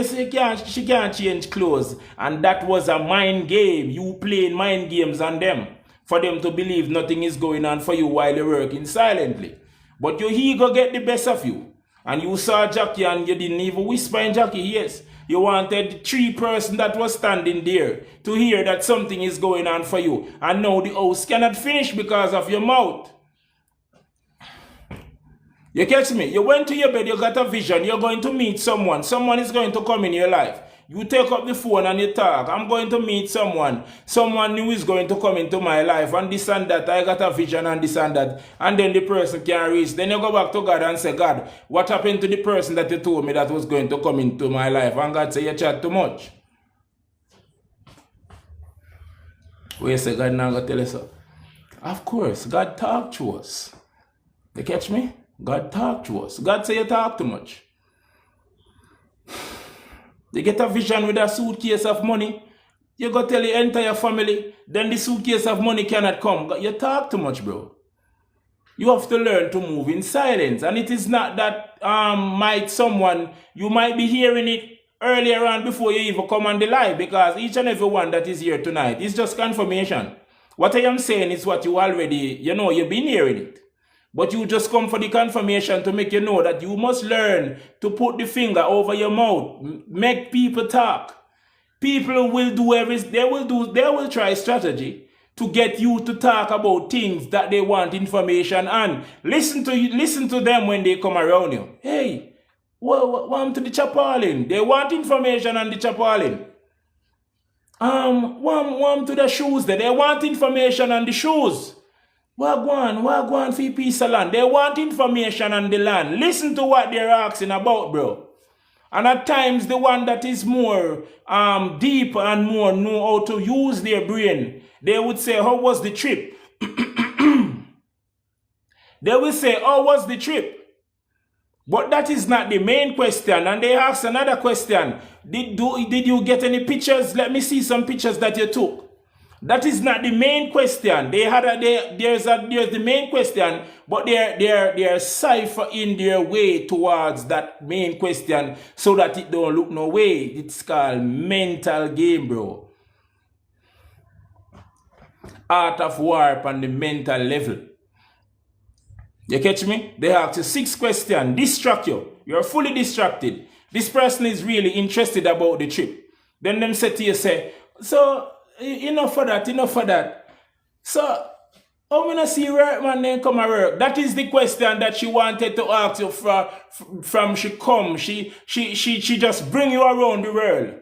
can't change clothes. And that was a mind game. You playing mind games on them. For them to believe nothing is going on for you while you're working silently. But your ego get the best of you. And you saw Jackie and you didn't even whisper in Jackie, yes. You wanted the 3 person that was standing there to hear that something is going on for you. And now the house cannot finish because of your mouth. You catch me? You went to your bed, you got a vision, you're going to meet someone. Someone is going to come in your life. You take up the phone and you talk. I'm going to meet someone. Someone new is going to come into my life. And this and that. I got a vision and this and that. And then the person can't reach. Then you go back to God and say, God, what happened to the person that you told me that was going to come into my life? And God say, you chat too much. Where you say, God now going to tell us so? Of course, God talk to us. You catch me? God talk to us. God say you talk too much. You get a vision with a suitcase of money. You go tell your entire family. Then the suitcase of money cannot come. You talk too much, bro. You have to learn to move in silence. And it is not that you might be hearing it earlier on before you even come on the live. Because each and every one that is here tonight is just confirmation. What I am saying is what you already, you've been hearing it. But you just come for the confirmation to make you know that you must learn to put the finger over your mouth. Make people talk. People will do they will try strategy to get you to talk about things that they want information on. Listen to them when they come around you. Hey, welcome to the Chapalin. They want information on the Chapalin. Welcome to the shoes. They want information on the shoes. Wagwan for piece of land. They want information on the land. Listen to what they're asking about, bro. And at times, the one that is more deep and more know how to use their brain, they would say, how was the trip? They will say, how was the trip? But that is not the main question. And they ask another question. Did you get any pictures? Let me see some pictures that you took. That is not the main question. There's the main question, but they're ciphering their way towards that main question so that it don't look no way. It's called mental game, bro. Art of war on the mental level. You catch me? They ask you 6 questions, distract you. You're fully distracted. This person is really interested about the trip. Then them say to you, so enough for that. So, how we not see work man then come and work? That is the question that she wanted to ask you from she come. She just bring you around the world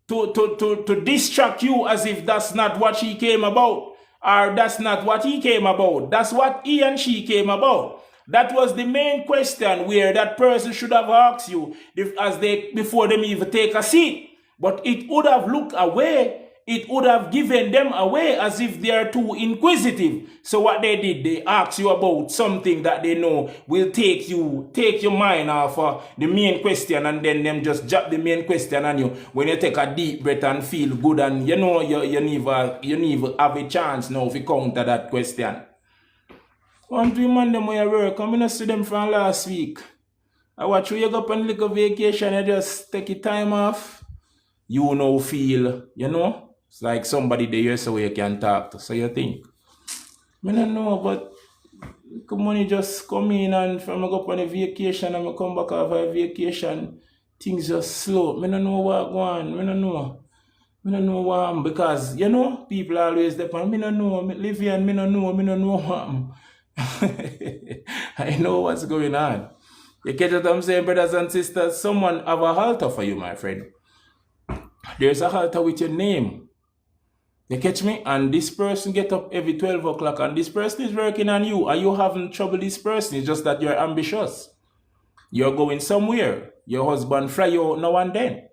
to distract you as if that's not what she came about. Or that's not what he came about. That's what he and she came about. That was the main question where that person should have asked you before them even take a seat. But it would have looked away. It would have given them away as if they are too inquisitive. So what they did, they asked you about something that they know will take your mind off the main question, and then them just drop the main question on you when you take a deep breath and feel good, and you know you never have a chance now to counter that question. 1 2 man them where work, I'm gonna see them from last week. I watch you go up on a little vacation, you just take your time off. You know feel, it's like somebody there so you can talk to. So you think, I don't know, but money just come in, and from I go up on a vacation and I come back after a vacation, things just slow. I don't know what going on. I don't know what, because people always depend. I don't know, Livian, I don't know what. I know what's going on. You get what I'm saying, brothers and sisters? Someone have a halter for you, my friend. There's a halter with your name. You catch me? And this person get up every 12 o'clock, and this person is working on you. Are you having trouble with this person? It's just that you're ambitious. You're going somewhere. Your husband fly you out now and then.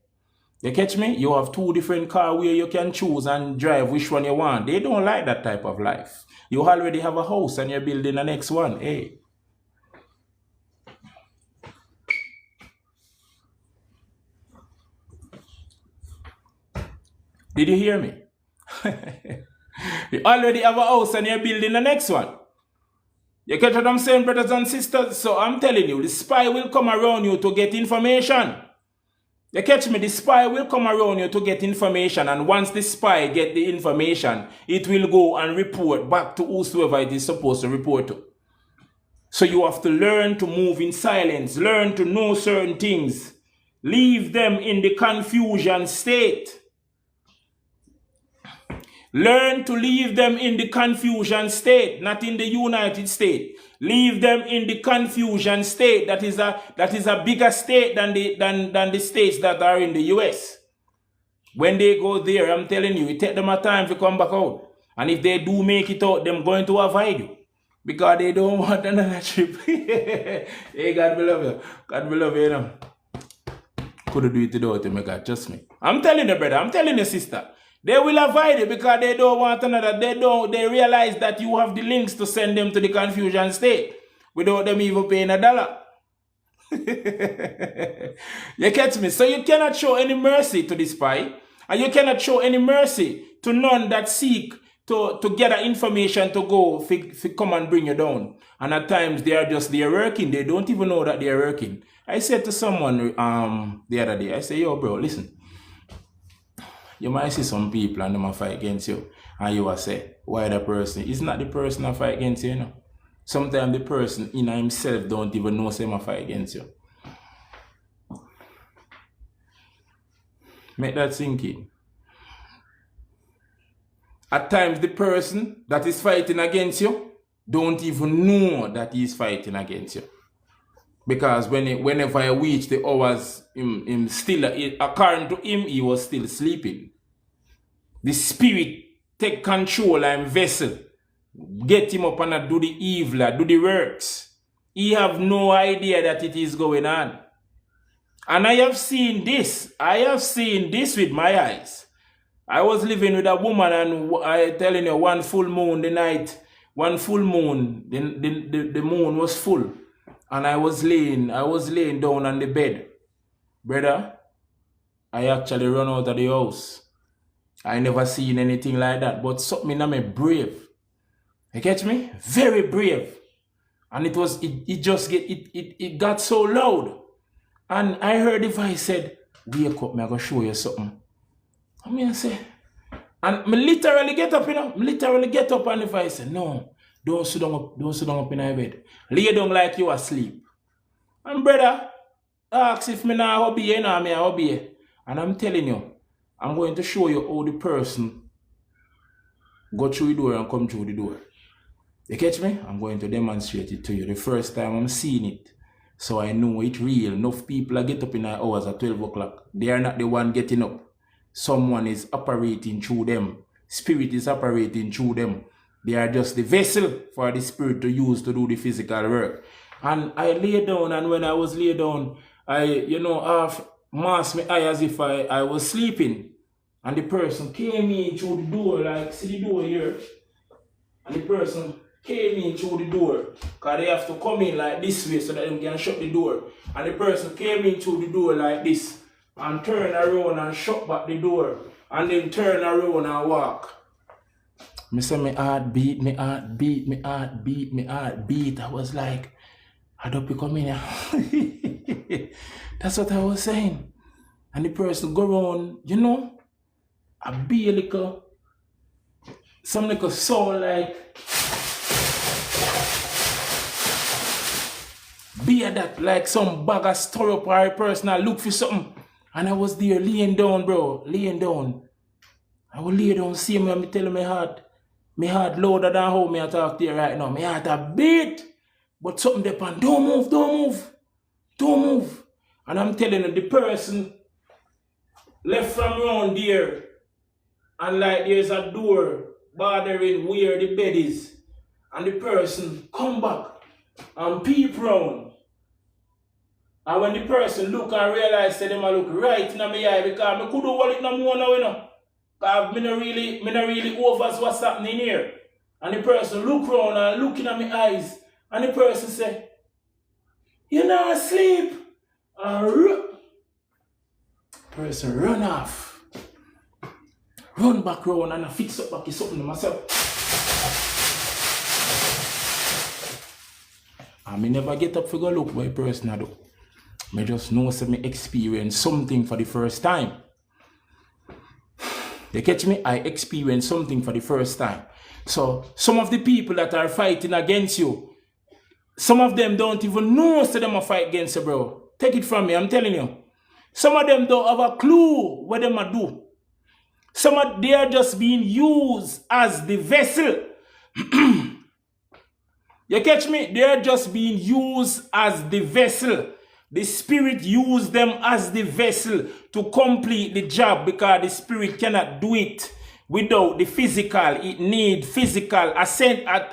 You catch me? You have 2 different cars where you can choose and drive which one you want. They don't like that type of life. You already have a house and you're building the next one. Hey. Did you hear me? You already have a house and you're building the next one. You catch what I'm saying, brothers and sisters? So I'm telling you, the spy will come around you to get information. You catch me? The spy will come around you to get information, and once the spy get the information, it will go and report back to whosoever it is supposed to report to. So you have to learn to move in silence, learn to know certain things, leave them in the confusion state. Learn to leave them in the confusion state, not in the United States. Leave them in the confusion state. That is a bigger state than the states that are in the US. When they go there, I'm telling you, it take them a time to come back out. And if they do make it out, they're going to avoid you. Because they don't want another trip. Hey, God will love you. God will love you, Couldn't do it without him, God, trust me. I'm telling you, brother. I'm telling you, sister. They will avoid it because they don't want another. They realize that you have the links to send them to the confusion state without them even paying $1. You catch me? So you cannot show any mercy to the spy, and you cannot show any mercy to none that seek to gather information to go come and bring you down. And at times they are just there working. They don't even know that they are working. I said to someone the other day, I say, yo, bro, listen. You might see some people and they might fight against you. And you will say, why the person? It's not the person that fight against you, Sometimes the person in himself don't even know say fight against you. Make that sink in. At times the person that is fighting against you don't even know that he is fighting against you. Because whenever I reach the hours, him still, according to him, he was still sleeping. The spirit take control and vessel get him up and do the evil, do the works. He have no idea that it is going on. And I have seen this. I have seen this with my eyes. I was living with a woman, and I telling you, one full moon, the moon was full. And I was laying down on the bed. Brother, I actually run out of the house. I never seen anything like that. But something in me brave. You get me? Very brave. And it got so loud. And I heard the voice said, wake up, I'm gonna show you something. I say, and me literally get up, and the voice said, no, don't sit down up in my bed. Lay down like you asleep. And brother, ask if me now obey, you know me, I obey. And I'm telling you, I'm going to show you how the person go through the door and come through the door. You catch me? I'm going to demonstrate it to you. The first time I'm seeing it. So I know it's real. Enough people are get up in our hours at 12 o'clock. They are not the one getting up. Someone is operating through them. Spirit is operating through them. They are just the vessel for the spirit to use to do the physical work. And I lay down, and when I was lay down, I, half masked my eye as if I was sleeping. And the person came in through the door, like, see the door here? And the person came in through the door, because they have to come in like this way so that they can shut the door. And the person came in through the door like this, and turn around and shut back the door, and then turn around and walk. Me say my heart beat. I was like, I don't become in here. That's what I was saying. And the person go around, a be a little, some little sound like, be that like some bag of stir up or a person I look for something. And I was there laying down, bro. Laying down. I will lay down, see me, and me tell my heart louder than how me I talk to you right now. My heart a beat. But something depend. Don't move. And I'm telling you, the person left from around there, and like there's a door bothering where the bed is. And the person come back and peep round. And when the person look and realize that them a look right in my eye, because I couldn't hold it no more now, because I not really over what's happening here. And the person look round and looking at my eyes, and the person say, "You're not asleep." And person run off. Run back round, and I fix up back something to myself. And me never get up for go look what a person I do. I just know that me experience something for the first time. You catch me? I experienced something for the first time. So some of the people that are fighting against you, some of them don't even know that them are fight against you, bro. Take it from me, I'm telling you. Some of them don't have a clue what them are do. They are just being used as the vessel. You catch me? They are just being used as the vessel. The spirit used them as the vessel to complete the job, because the spirit cannot do it without the physical. It needs physical assistance.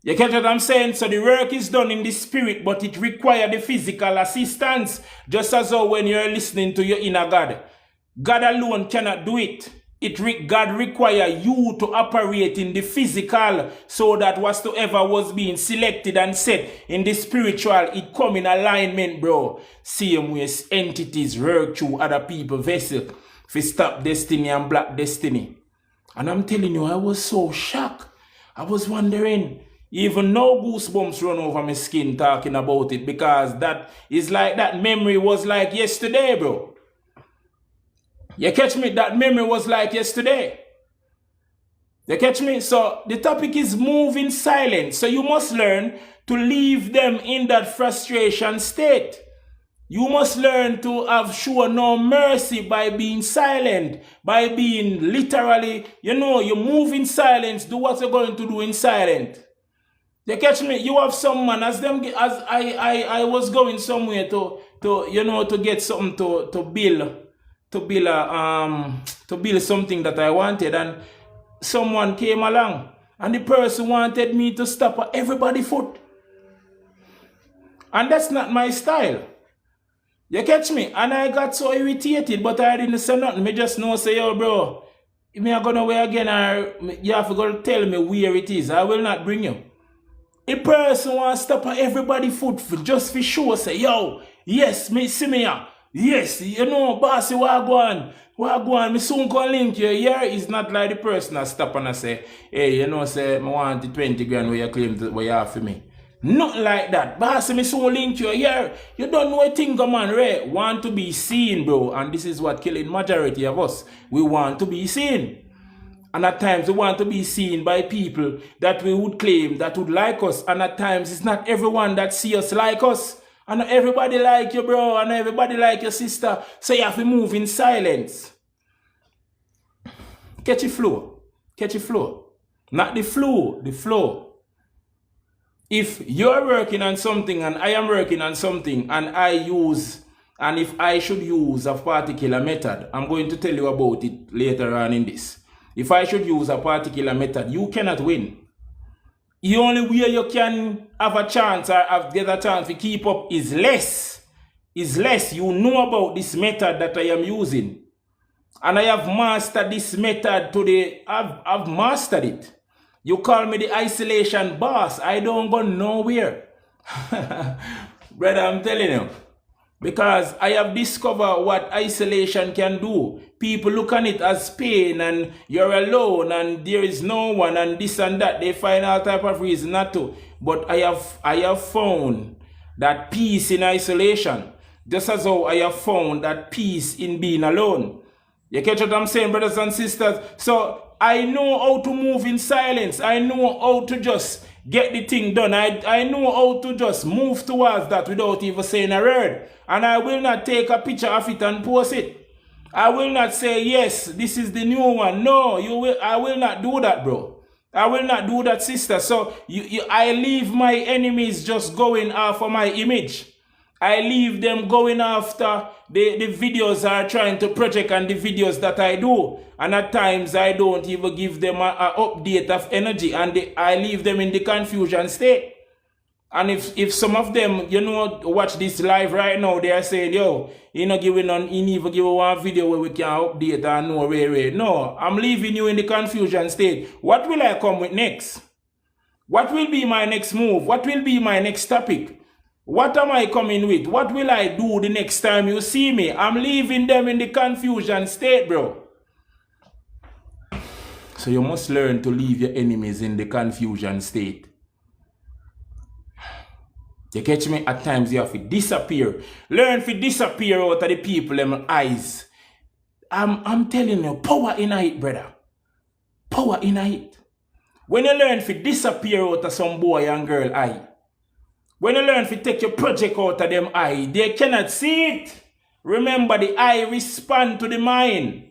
You catch what I'm saying? So the work is done in the spirit, but it requires the physical assistance. Just as though when you're listening to your inner God, God alone cannot do it. God requires you to operate in the physical, so that whatsoever was being selected and set in the spiritual, it come in alignment, bro. Same way entities work through other people's vessel to stop destiny and block destiny. And I'm telling you, I was so shocked. I was wondering, even no goosebumps run over my skin talking about it, because that is like that memory was like yesterday, bro. You catch me? That memory was like yesterday. You catch me? So the topic is move in silence. So you must learn to leave them in that frustration state. You must learn to have shown no mercy by being silent, by being literally, you move in silence, do what you're going to do in silence. You catch me? You have someone as I was going somewhere to get something to build to build something that I wanted, and someone came along and the person wanted me to stop at everybody's foot. And that's not my style. You catch me? And I got so irritated, but I didn't say nothing. Me just know say, yo bro, me are gonna way again, or you have to go tell me where it is. I will not bring you. A person wants to stop at everybody's foot just for sure. Say, yo, yes, me see me here. Yes, you know, bossy, what go on, me soon gonna link you. Here is not like the person that stop and I say, hey, you know, say, I want the 20 grand where you claim to, where you have for me. Not like that. Bossy, me soon link you. Here, you don't know a thing, man, right? Want to be seen, bro. And this is what killing majority of us. We want to be seen. And at times we want to be seen by people that we would claim that would like us. And at times it's not everyone that see us like us. And not everybody like you, bro. And not everybody like your sister. So you have to move in silence. Catch the flow. Catch the flow. Not the flow, the flow. If you're working on something and I am working on something and if I should use a particular method, I'm going to tell you about it later on in this. If I should use a particular method, you cannot win. The only way you can have a chance or get a chance to keep up is less. You know about this method that I am using. And I have mastered this method today. I've mastered it. You call me the isolation boss. I don't go nowhere. Brother, I'm telling you. Because I have discovered what isolation can do. People look on it as pain and you're alone and there is no one and this and that. They find all type of reason not to. But I have found that peace in isolation. Just as how I have found that peace in being alone. You catch what I'm saying, brothers and sisters? So I know how to move in silence. I know how to just get the thing done. I know how to just move towards that without even saying a word. And I will not take a picture of it and post it. I will not say, yes, this is the new one. No, I will not do that, bro. I will not do that, sister. So I leave my enemies just going after my image. I leave them going after the videos are trying to project and the videos that I do. And at times I don't even give them an update of energy and I leave them in the confusion state. And if some of them, you know, watch this live right now, they are saying, yo, you know, even give one video where we can update and know where. No, I'm leaving you in the confusion state. What will I come with next? What will be my next move? What will be my next topic? What am I coming with? What will I do the next time you see me? I'm leaving them in the confusion state, bro. So you must learn to leave your enemies in the confusion state. You catch me? At times you have to disappear. Learn to disappear out of the people in my eyes. I'm telling you, power in it, brother. Power in it. When you learn to disappear out of some boy and girl eye, when you learn to take your project out of them eye, they cannot see it. Remember, the eye respond to the mind.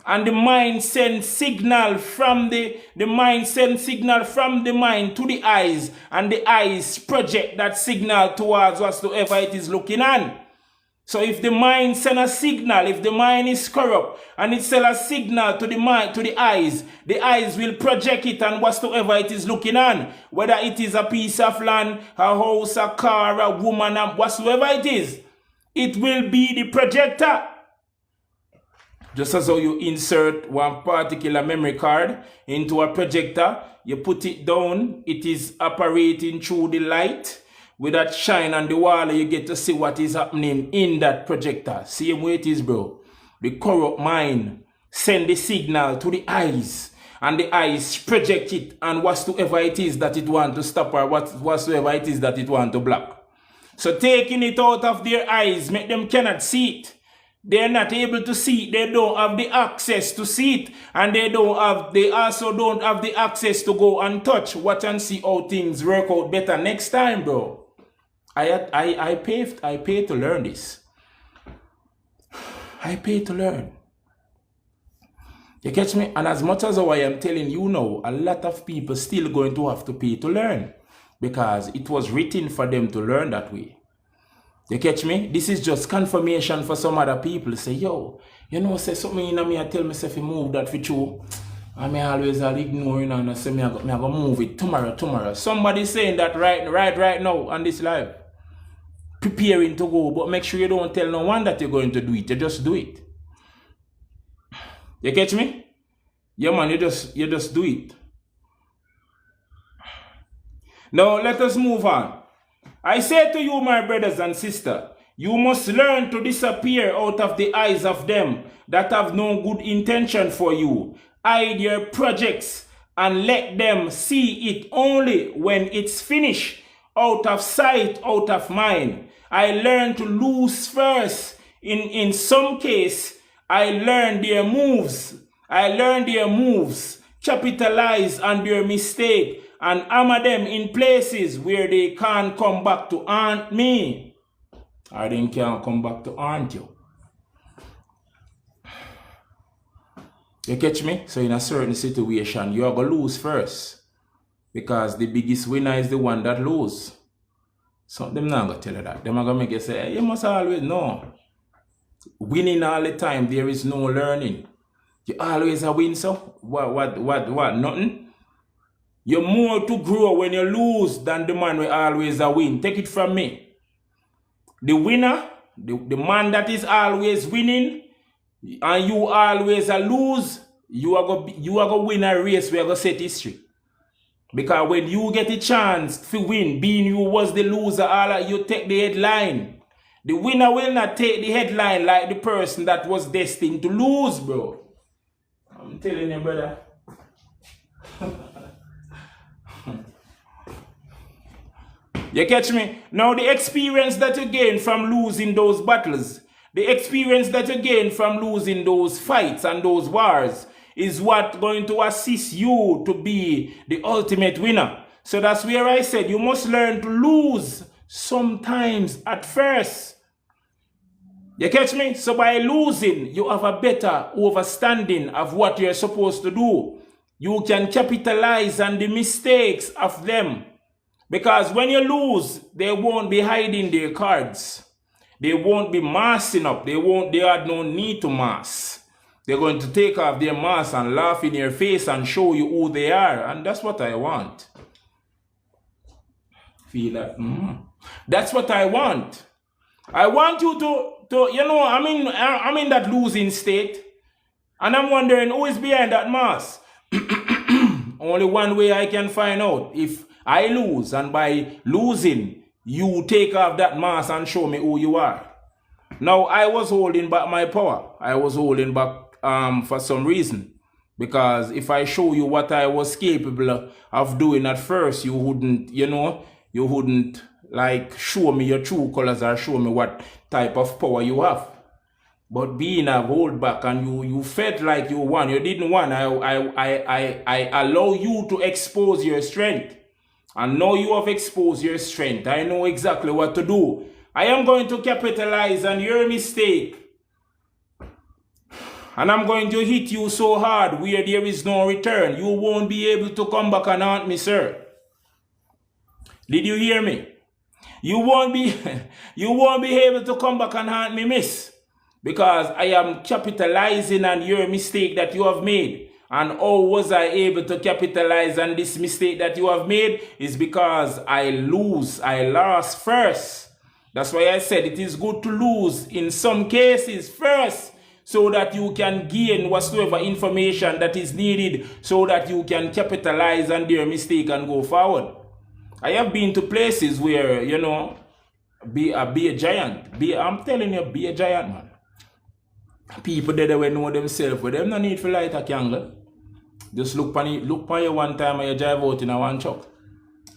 And the mind sends signal from the mind to the eyes. And the eyes project that signal towards whatsoever it is looking on. So if the mind sends a signal, if the mind is corrupt, and it sends a signal to the mind, to the eyes will project it on whatsoever it is looking on. Whether it is a piece of land, a house, a car, a woman, whatsoever it is, it will be the projector. Just as how you insert one particular memory card into a projector, you put it down, it is operating through the light. With that shine on the wall, you get to see what is happening in that projector. Same way it is, bro. The corrupt mind send the signal to the eyes, and the eyes project it on whatsoever it is that it want to stop or whatsoever it is that it want to block. So taking it out of their eyes, make them cannot see it. They're not able to see it. They don't have the access to see it. And they also don't have the access to go and touch, watch and see how things work out better next time, bro. I pay to learn this. I pay to learn. You catch me? And as much as I am telling you now, a lot of people still going to have to pay to learn. Because it was written for them to learn that way. You catch me? This is just confirmation for some other people. Say, yo, you know, say something in me, I tell myself to move that for you. And me always ignore it and I say, me I go move it tomorrow. Somebody saying that right now on this live. Preparing to go, but make sure you don't tell no one that you're going to do it. You just do it. You catch me? Yeah, man, you just do it. Now, let us move on. I say to you, my brothers and sisters, you must learn to disappear out of the eyes of them that have no good intention for you. Hide your projects and let them see it only when it's finished. Out of sight, out of mind. I learned to lose first. In some case, I learned their moves. Capitalize on their mistake and hammer them in places where they can't come back to haunt me. Or they can't come back to haunt you. You catch me? So in a certain situation, you are going to lose first. Because the biggest winner is the one that loses. So them not going to tell you that. Them are going to make you say, hey, you must always know. Winning all the time, there is no learning. You always a win, so? What? Nothing? You're more to grow when you lose than the man will always a win. Take it from me. The winner, the man that is always winning, and you always a lose, you are going to win a race where you are going to set history. Because when you get a chance to win, being you was the loser, you take the headline. The winner will not take the headline like the person that was destined to lose, bro. I'm telling you, brother. You catch me? Now the experience that you gain from losing those battles, the experience that you gain from losing those fights and those wars is what going to assist you to be the ultimate winner. So that's where I said you must learn to lose sometimes at first. You catch me? So by losing, you have a better understanding of what you're supposed to do. You can capitalize on the mistakes of them. Because when you lose, they won't be hiding their cards. They won't be masking up. They have no need to mask. They're going to take off their mask and laugh in your face and show you who they are. And that's what I want. Feel that? That's what I want. I want you to you know, I'm in that losing state. And I'm wondering who is behind that mask. Only one way I can find out. If I lose, and by losing, you take off that mask and show me who you are. Now, I was holding back my power. I was holding back for some reason. Because if I show you what I was capable of doing at first, you wouldn't, you wouldn't like show me your true colors or show me what type of power you have. But being a hold back and you felt like you won, you didn't win. I allow you to expose your strength. And now you have exposed your strength. I know exactly what to do. I am going to capitalize on your mistake. And I'm going to hit you so hard where there is no return. You won't be able to come back and haunt me, sir. Did you hear me? You won't be able to come back and haunt me, miss. Because I am capitalizing on your mistake that you have made. And how was I able to capitalize on this mistake that you have made? Is because I lost first. That's why I said it is good to lose in some cases first, so that you can gain whatsoever information that is needed, so that you can capitalize on their mistake and go forward. I have been to places where, be a giant. I'm telling you, be a giant, man. People that will know themselves, but them no need for light a candle. Just look on you one time and you drive out in a one truck.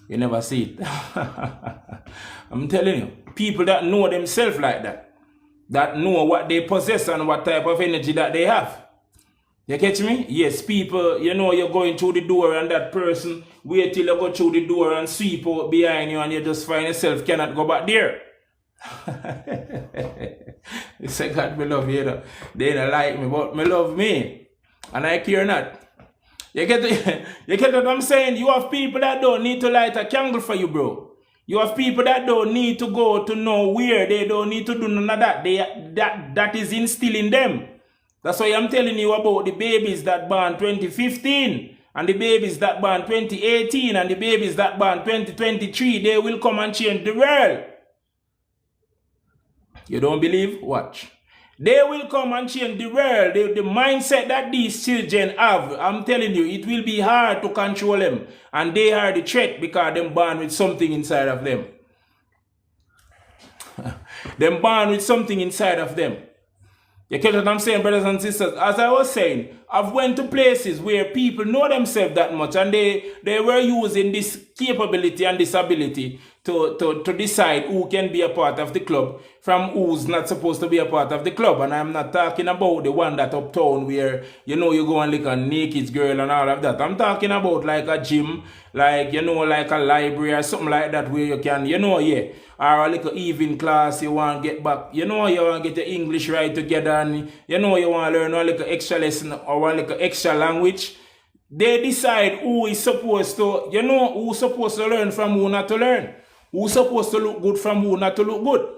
You never see it. I'm telling you, people that know themselves like that, that know what they possess and what type of energy that they have. You catch me? Yes, people, you're going through the door and that person wait till you go through the door and sweep out behind you and you just find yourself cannot go back there. You say, God, me love you. They don't like me, but me love me. And I care not. You get what I'm saying? You have people that don't need to light a candle for you, bro. You have people that don't need to go to nowhere. They don't need to do none of that. That is instilled in them. That's why I'm telling you about the babies that born 2015 and the babies that born 2018 and the babies that born 2023. They will come and change the world. You don't believe? Watch. They will come and change the world. The mindset that these children have, I'm telling you, it will be hard to control them. And they are the threat because they're born with something inside of them. They're born with something inside of them. You get what I'm saying, brothers and sisters? As I was saying, I've went to places where people know themselves that much and they were using this capability and this ability to decide who can be a part of the club from who's not supposed to be a part of the club. And I'm not talking about the one that uptown where, you know, you go and look a naked girl and all of that. I'm talking about like a gym, like, you know, like a library or something like that where you can, you know, yeah, or a little evening class, you want to get back, you know, you want to get your English right together and, you know, you want to learn a little extra lesson or a little extra language. They decide who is supposed to, you know, who's supposed to learn from who not to learn. Who's supposed to look good from who not to look good.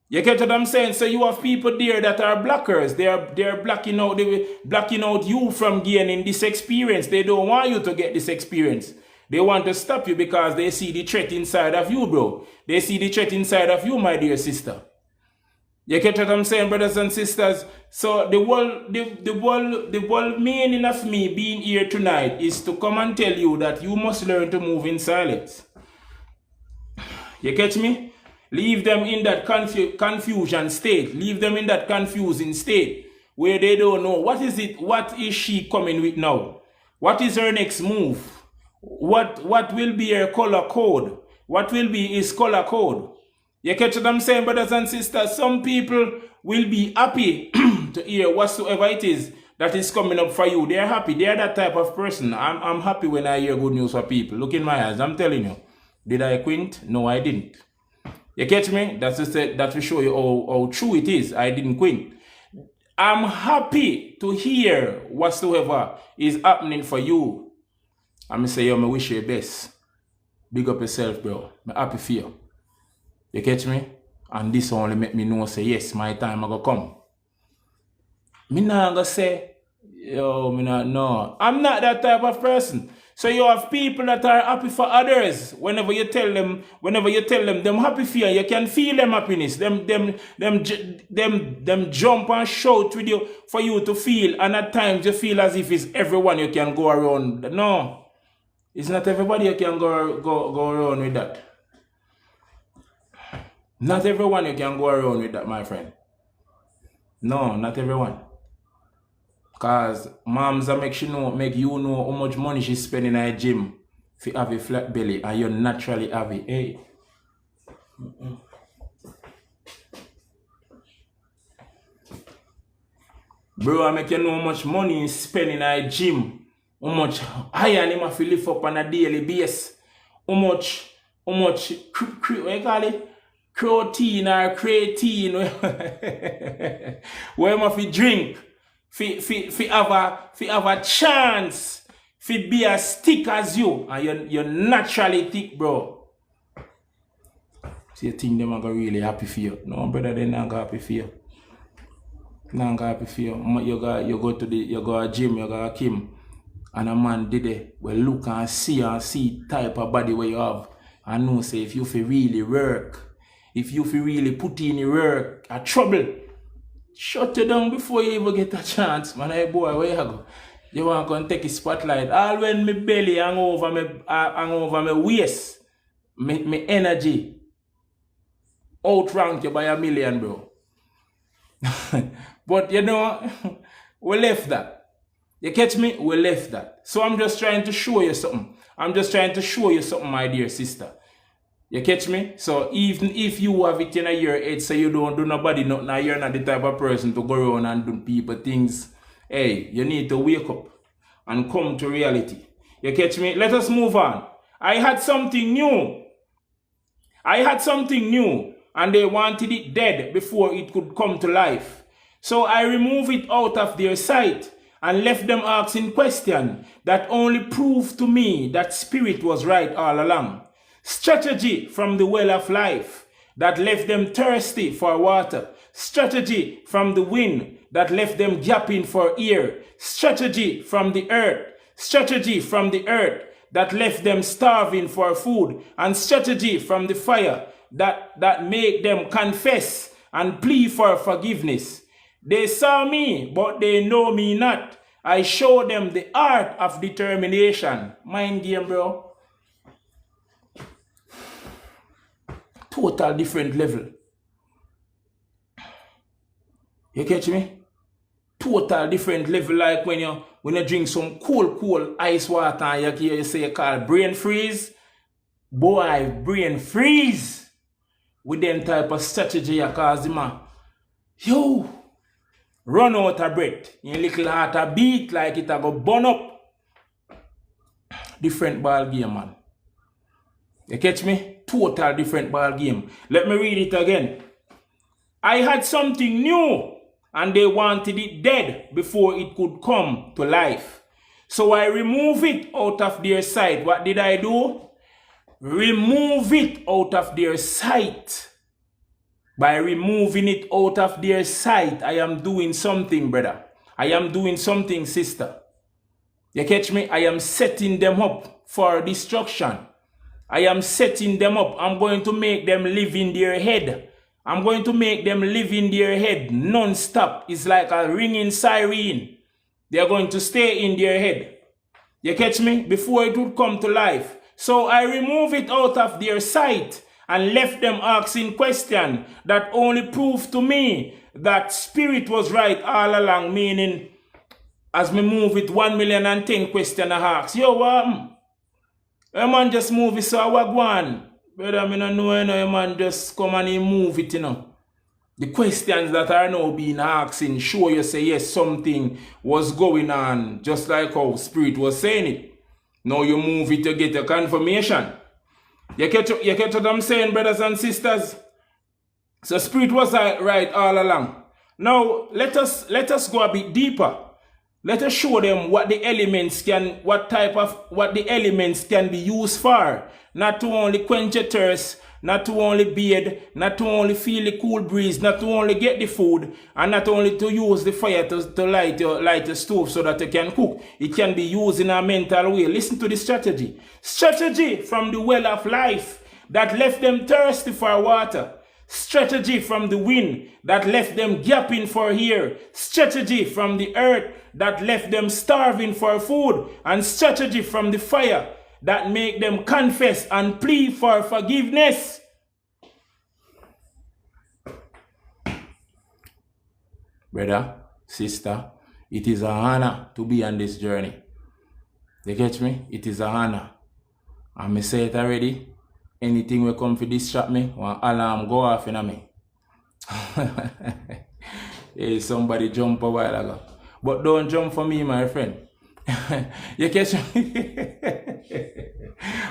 You get what I'm saying? So you have people there that are blockers. They're blocking out you from gaining this experience. They don't want you to get this experience. They want to stop you because they see the threat inside of you, bro. They see the threat inside of you, my dear sister. You get what I'm saying, brothers and sisters? So the whole meaning of me being here tonight is to come and tell you that you must learn to move in silence. You catch me? Leave them in that confusion state. Leave them in that confusing state where they don't know what is it, what is she coming with now? What is her next move? What will be her color code? What will be his color code? You catch what I'm saying, brothers and sisters? Some people will be happy to hear whatsoever it is that is coming up for you. They're happy. They're that type of person. I'm happy when I hear good news for people. Look in my eyes. I'm telling you. Did I quint? No, I didn't. You catch me? That's just that will show you how true it is. I didn't quint. I'm happy to hear whatsoever is happening for you. I'm say, yo, I wish you the best. Big up yourself, bro. I'm happy for you. You catch me? And this only make me know, say, yes, my time I go come. Me not gonna say, yo, me not, no. I'm not that type of person. So you have people that are happy for others. Whenever you tell them, them happy for you, you can feel them happiness. Them jump and shout with you for you to feel. And at times you feel as if it's everyone you can go around. No, it's not everybody you can go around with that. Not everyone you can go around with that, my friend. No, not everyone. Cause moms make you know how much money she's spending at a gym if you have a flat belly and you naturally have it. Hey. Bro, I make you know how much money he's spending at a gym. How much iron he must lift up on a daily basis. How much what you call it? Protein or creatine where you must drink. Fi have a chance fi be as thick as you and you're naturally thick, bro. So you think them are gonna really happy for you? No, brother, they're not gonna happy for you. Not gonna happy for you. You go to a gym, you go a Kim, and a man did it. Well, look and see type of body where you have. And know say if you feel really work, if you feel really put in your work, a trouble. Shut you down before you even get a chance, man. Hey boy, where you go? You want to go and take a spotlight. All when my belly hang over my waist, my energy outrank you by 1,000,000, bro. But you know, we left that. You catch me? We left that. So I'm just trying to show you something. My dear sister. You catch me? So even if you have it in your head, so you don't do nobody nothing, now you're not the type of person to go around and do people things. Hey, you need to wake up and come to reality. You catch me? Let us move on. I had something new. And they wanted it dead before it could come to life. So I removed it out of their sight and left them asking questions that only proved to me that spirit was right all along. Strategy from the well of life that left them thirsty for water. Strategy from the wind that left them gasping for air. Strategy from the earth. Strategy from the earth that left them starving for food. And strategy from the fire that made them confess and plead for forgiveness. They saw me, but they know me not. I show them the art of determination. Mind game, bro. Total different level. You catch me? Total different level, like when you drink some cold ice water and you say you call brain freeze. Boy, brain freeze. With them type of strategy you cause the man. Yo, run out of breath. Your little heart a beat like it a go burn up. Different ball game, man. You catch me? Total different ball game. Let me read it again. I had something new and they wanted it dead before it could come to life. So I remove it out of their sight. What did I do? Remove it out of their sight. By removing it out of their sight, I am doing something, brother. I am doing something, sister. You catch me? I am setting them up for destruction. I am setting them up. I'm going to make them live in their head. I'm going to make them live in their head non-stop. It's like a ringing siren. They are going to stay in their head. You catch me? Before it would come to life. So I remove it out of their sight and left them asking questions that only proved to me that spirit was right all along. Meaning, as me move it, 1,010,000 questions I ask. Yo, a man just move it, so I walk one. Brother, I don't know, a man just come and he move it, you know. The questions that are now being asked, show you say, yes, something was going on, just like how Spirit was saying it. Now you move it to get a confirmation. You catch what I'm saying, brothers and sisters? So Spirit was right all along. Now, let us go a bit deeper. Let us show them what the elements can be used for. Not to only quench your thirst, not to only bathe, not to only feel the cool breeze, not to only get the food, and not only to use the fire to light your stove so that you can cook. It can be used in a mental way. Listen to the strategy. Strategy from the well of life that left them thirsty for water. Strategy from the wind that left them gasping for air. Strategy from the earth that left them starving for food. And strategy from the fire that make them confess and plead for forgiveness. Brother, sister, it is an honor to be on this journey. You get me? It is an honor. And me say it already. Anything will come to distract me, one alarm go off in me. Hey, somebody jump a while ago. But don't jump for me, my friend. You catch me?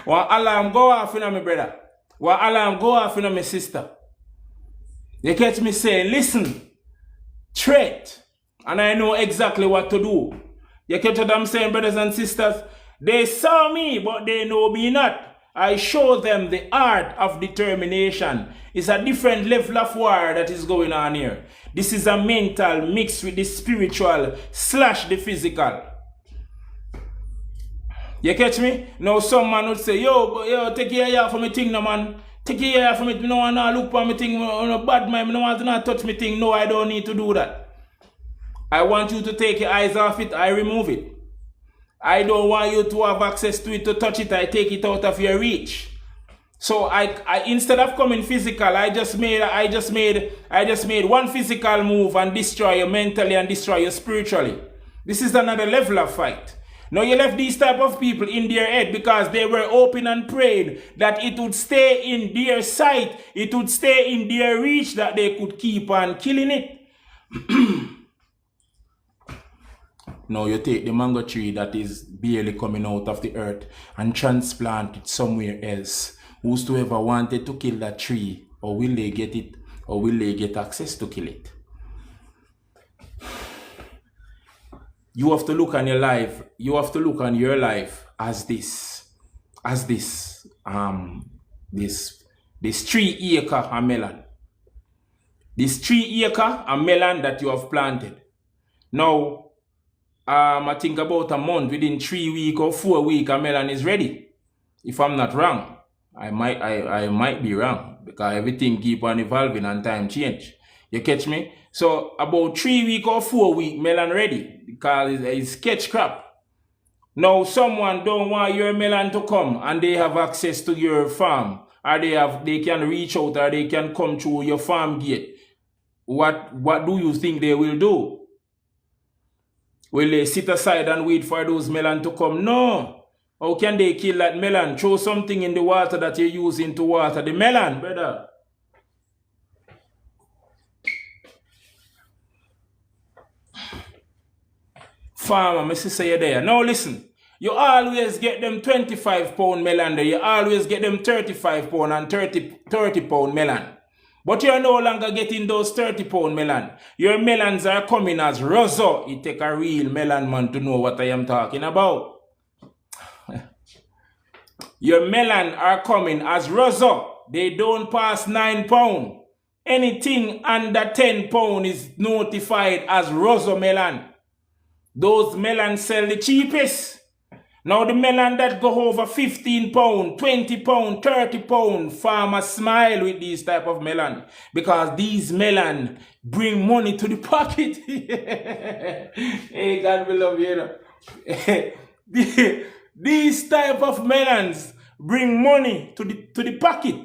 One alarm go off in me, brother. One alarm go off in me, sister. You catch me saying, listen, threat. And I know exactly what to do. You catch what I'm saying, brothers and sisters? They saw me, but they know me not. I show them the art of determination. It's a different level of war that is going on here. This is a mental mixed with the spiritual / the physical. You catch me? Now some man would say, yo, take your ear for me thing, no man. Take your ear for me, no one look for me thing, no bad man, no one to not touch me thing. No, I don't need to do that. I want you to take your eyes off it, I remove it. I don't want you to have access to it, to touch it, I take it out of your reach. So I instead of coming physical, I just made one physical move and destroy you mentally and destroy you spiritually. This is another level of fight. Now you left these type of people in their head because they were open and prayed that it would stay in their sight, it would stay in their reach, that they could keep on killing it. Now you take the mango tree that is barely coming out of the earth and transplant it somewhere else. Whosoever wanted to kill that tree, or will they get it, or will they get access to kill it? You have to look on your life. You have to look on your life as this This 3 acre of melon. This 3 acre of melon that you have planted. Now, I think about a month, within 3 weeks or 4 weeks, a melon is ready. If I'm not wrong, I might be wrong because everything keep on evolving and time change. You catch me? So about 3 weeks or 4 weeks, melon ready because it's catch crop. Now someone don't want your melon to come and they have access to your farm, or they can reach out, or they can come through your farm gate. What do you think they will do? Will they sit aside and wait for those melon to come? No. How can they kill that melon? Throw something in the water that you're using to water the melon, brother. Farmer, my sister, you're there. Now listen, you always get them 25-pound melon there. You always get them 35-pound and 30-pound melon. But you're no longer getting those 30-pound melon. Your melons are coming as rosso. It take a real melon man to know what I am talking about. Your melon are coming as rosso. They don't pass 9 pounds. Anything under 10 pounds is notified as rosso melon. Those melons sell the cheapest. Now the melon that go over 15 pounds, 20 pounds, 30 pounds, farmers smile with these type of melon because these melon bring money to the pocket. Hey, God will love you. These type of melons bring money to the pocket.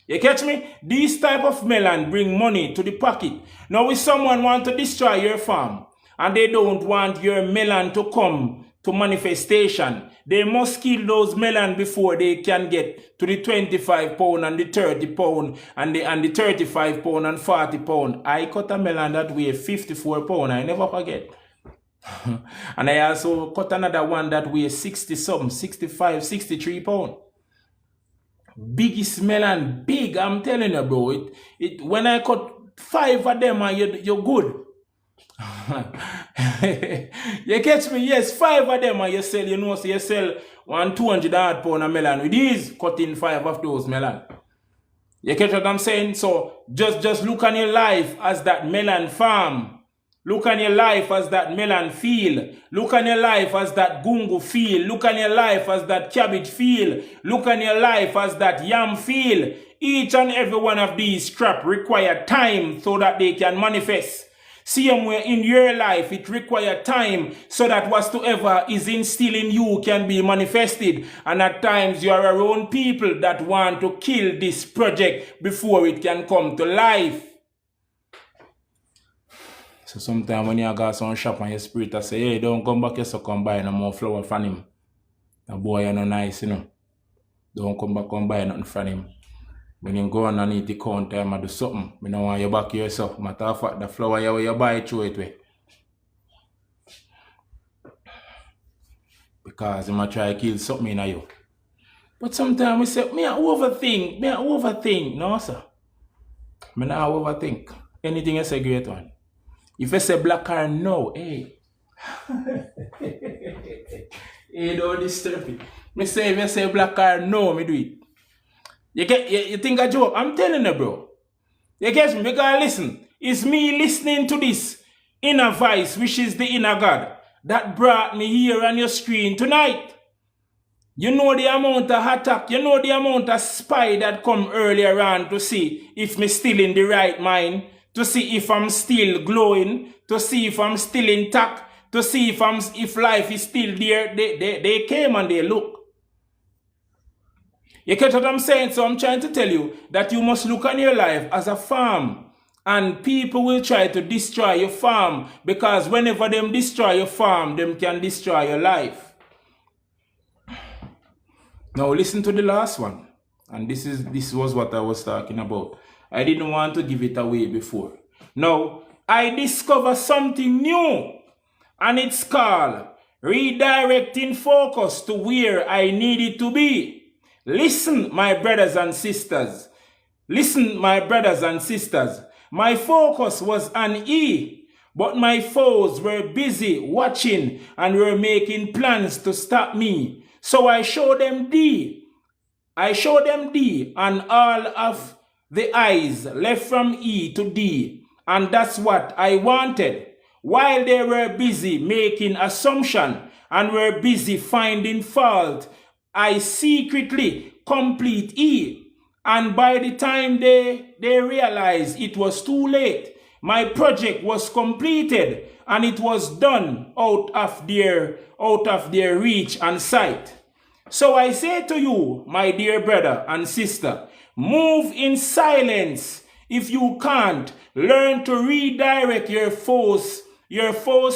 You catch me? These type of melon bring money to the pocket. Now if someone want to destroy your farm and they don't want your melon to come to manifestation, they must kill those melon before they can get to the 25 pound and the 30 pound and the 35 pound and 40 pound. I cut a melon that weigh 54 pound. I never forget. And I also cut another one that weighs 60 something, 65, 63 pound. Biggest melon, big, I'm telling you, bro. When I cut 5 of them, you're good. You catch me? Yes, 5 of them, and you sell, you know, so you sell 200 odd pound of melon. With these, cutting 5 of those melon. You catch what I'm saying? So just look on your life as that melon farm. Look on your life as that melon field. Look on your life as that gungu field. Look on your life as that cabbage field. Look on your life as that yam field. Each and every one of these crop require time so that they can manifest. Same way in your life, it requires time so that whatsoever is instilled in you can be manifested. And at times you are around people that want to kill this project before it can come to life. So sometimes when you go to some shop and your spirit I say, hey, don't come back here, so come buy no more flower from him. The boy are no nice, you know. Don't come back and buy nothing from him. When you go underneath the counter and do something, I don't want you back here, so matter of fact, the flower you buy it through it way. Because he might try to kill something in you. But sometimes we say, me I overthink. No, sir. I not overthink. Anything you say, great one. If you say black car, no, hey. Hey, don't disturb me. Me say, if you say black car, no, me do it. You think I joke? I'm telling you, bro. You get me? Because listen, it's me listening to this inner voice, which is the inner God, that brought me here on your screen tonight. You know the amount of attack, you know the amount of spy that come earlier on to see if me still in the right mind, to see if I'm still glowing, to see if I'm still intact, to see if life is still there. They came and they look. You get what I'm saying? So I'm trying to tell you that you must look on your life as a farm. And people will try to destroy your farm because whenever them destroy your farm, them can destroy your life. Now listen to the last one. And this was what I was talking about. I didn't want to give it away before. Now, I discovered something new. And it's called redirecting focus to where I need it to be. Listen, my brothers and sisters. Listen, my brothers and sisters. My focus was on E, but my foes were busy watching and were making plans to stop me. So I showed them D. I show them D, and all of the I's left from E to D, and that's what I wanted. While they were busy making assumption and were busy finding fault, I secretly complete E, and by the time they realized it was too late, my project was completed and it was done out of their reach and sight. So I say to you, my dear brother and sister, move in silence. If you can't, learn to redirect your force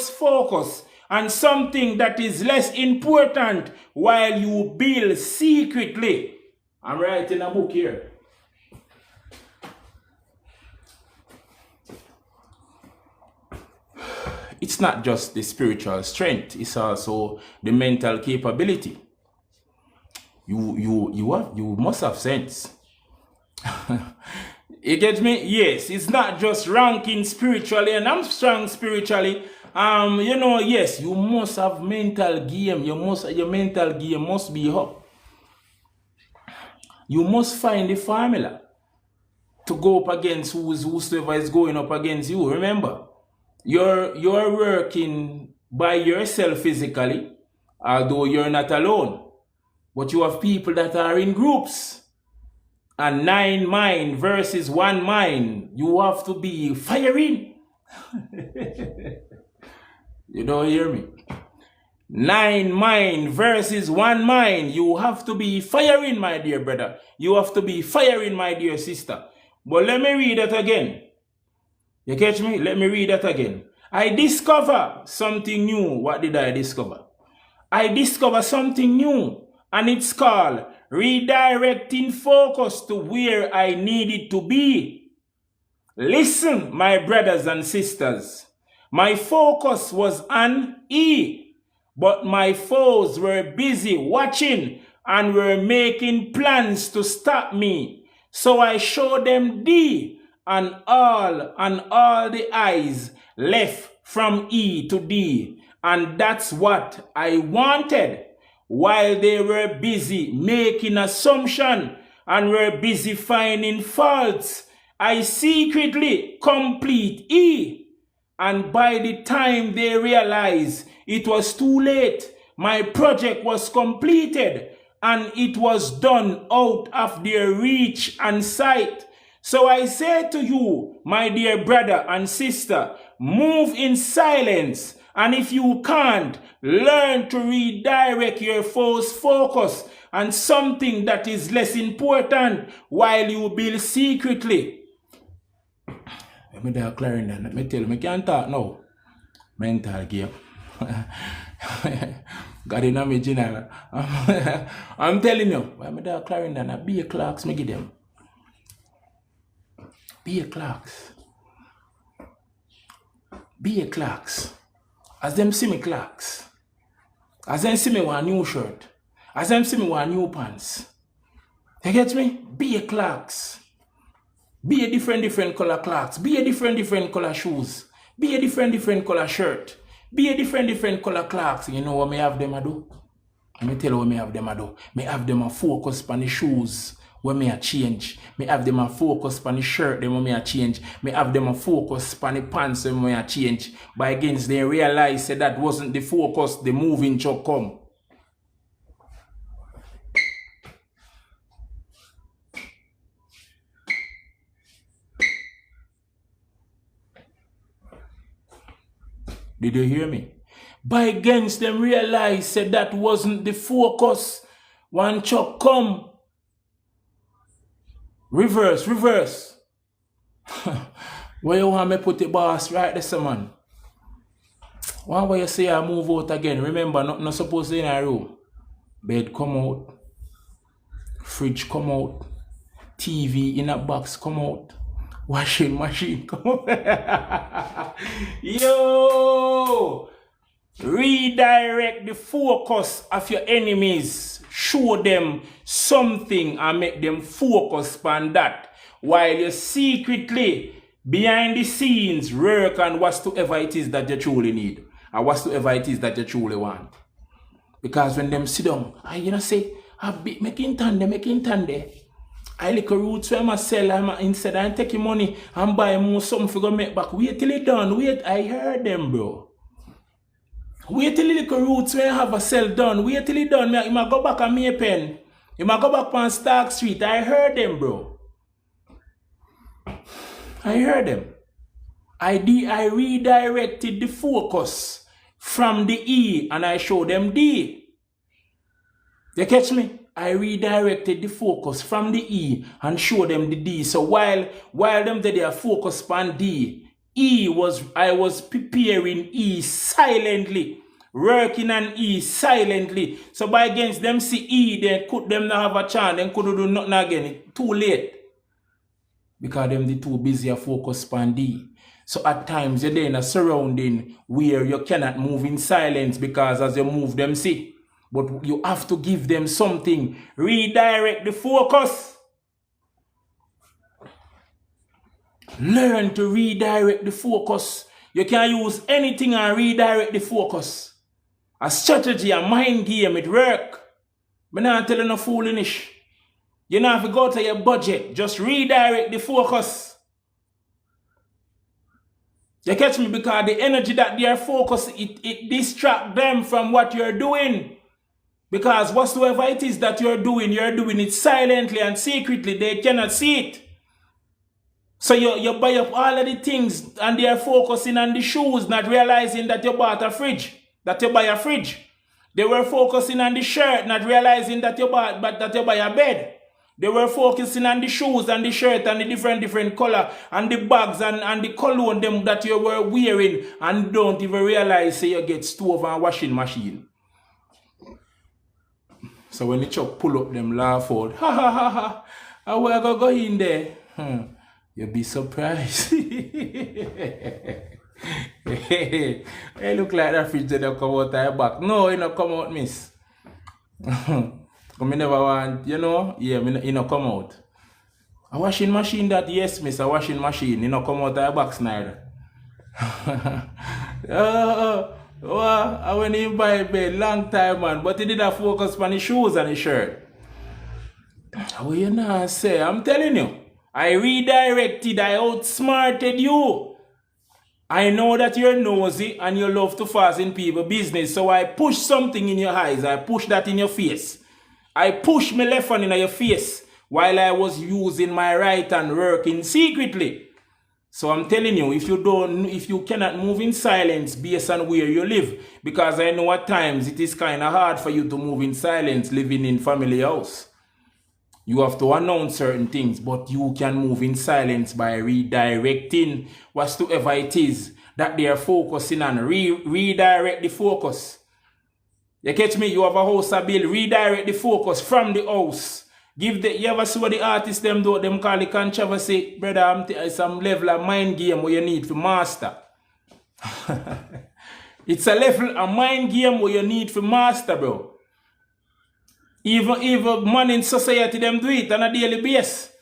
focus on something that is less important while you build secretly. I'm writing a book here. It's not just the spiritual strength, it's also the mental capability. You must have sense. You get me? Yes, it's not just ranking spiritually, and I'm strong spiritually. Yes, you must have mental game. Your mental game must be up. You must find the formula to go up against whosoever is going up against you. Remember, you're working by yourself physically, although you're not alone. But you have people that are in groups. And 9 mind versus 1 mind. You have to be firing. You don't hear me? 9 mind versus 1 mind. You have to be firing, my dear brother. You have to be firing, my dear sister. But let me read that again. You catch me? Let me read that again. I discover something new. What did I discover? I discover something new. And it's called redirecting focus to where I need it to be. Listen, my brothers and sisters. My focus was on E, but my foes were busy watching and were making plans to stop me. So I showed them D, and all the I's left from E to D. And that's what I wanted. While they were busy making assumption and were busy finding faults, I secretly complete E. And by the time they realized it was too late, my project was completed and it was done out of their reach and sight. So I say to you, my dear brother and sister, move in silence. And if you can't, learn to redirect your focus on something that is less important while you build secretly. Let me declare that. Let me tell you, I can't talk now. Mental game. God in my general. I'm telling you, let me declare that. Be a clerks, me give them. Be a clerks. Be a clerks. As them see me clerks, as them see me with a new shirt, as them see me with a new pants. You get me? Be a clerks. Be a different color clerks. Be a different color shoes. Be a different color shirt. Be a different color clerks. You know what me have them a do? Let me tell you what me have them a do. Me have them a focus on the shoes when me a change. Me have them a focus on the shirt when me a change. Me have them a focus on the pants when me a change. But against they realize that wasn't the focus, the moving truck come. Did you hear me? By against them realize that wasn't the focus. One truck come. Reverse. Where you want me put the boss right there, man? One way you say I move out again. Remember, not supposed to in a room. Bed come out. Fridge come out. TV in a box come out. Washing machine come out. Yo! Redirect the focus of your enemies. Show them something and make them focus on that. While you secretly, behind the scenes, work on whatsoever it is that you truly need. Or whatsoever it is that you truly want. Because when them sit down, say, a bit making tande. I like a roots where I sell instead I take your money and buy more something for go make back. Wait till it done. Wait, I heard them, bro. Wait till the roots where I have a sell done. Wait till it done. I might go back on me pen. You might go back on Stark Street. I heard them, bro. I heard them. I redirected the focus from the E and I showed them D. You catch me? I redirected the focus from the E and showed them the D. So while them they are focused on D, I was preparing E silently, working on E silently. So by against them see E, they could them not have a chance, they couldn't do nothing again. It's too late. Because them the too busy focused on D. So at times you're in a surrounding where you cannot move in silence because as you move them see. But you have to give them something. Redirect the focus. Learn to redirect the focus. You can use anything and redirect the focus. A strategy, a mind game, it work. But not telling no foolishness. You don't have to go to your budget. Just redirect the focus. You catch me? Because the energy that they are focused, it distracts them from what you're doing. Because whatsoever it is that you're doing it silently and secretly. They cannot see it. So you buy up all of the things and they are focusing on the shoes, not realizing that you bought a fridge, that you buy a fridge. They were focusing on the shirt, not realizing that you buy a bed. They were focusing on the shoes and the shirt and the different color and the bags and the cologne them that you were wearing and don't even realize say you get stove and washing machine. So when the chuck pull up them laugh out, ha ha ha ha, how we go in there? You'll be surprised. Hey, look like that fridge that come out of your back. No, it not come out, miss. I never want, you know, yeah, it not come out. A washing machine that, yes, miss, a washing machine, it not come out of your back, Snyder. I went in buy a bed long time, man, but he did a focus on the shoes and the shirt. What you not say? I'm telling you, I redirected, I outsmarted you. I know that you're nosy and you love to fast in people's business, so I push something in your eyes, I push that in your face. I push my left hand in your face while I was using my right hand working secretly. So I'm telling you, if you cannot move in silence based on where you live, because I know at times it is kind of hard for you to move in silence living in family house. You have to announce certain things, but you can move in silence by redirecting whatsoever it is that they are focusing on. Redirect the focus. You catch me? You have a house a bill, redirect the focus from the house. You ever see what the artists them do? Them call it controversy. Brother, it's some level of mind game where you need to master. It's a level of mind game where you need to master, bro. Even man in society them do it on a daily basis.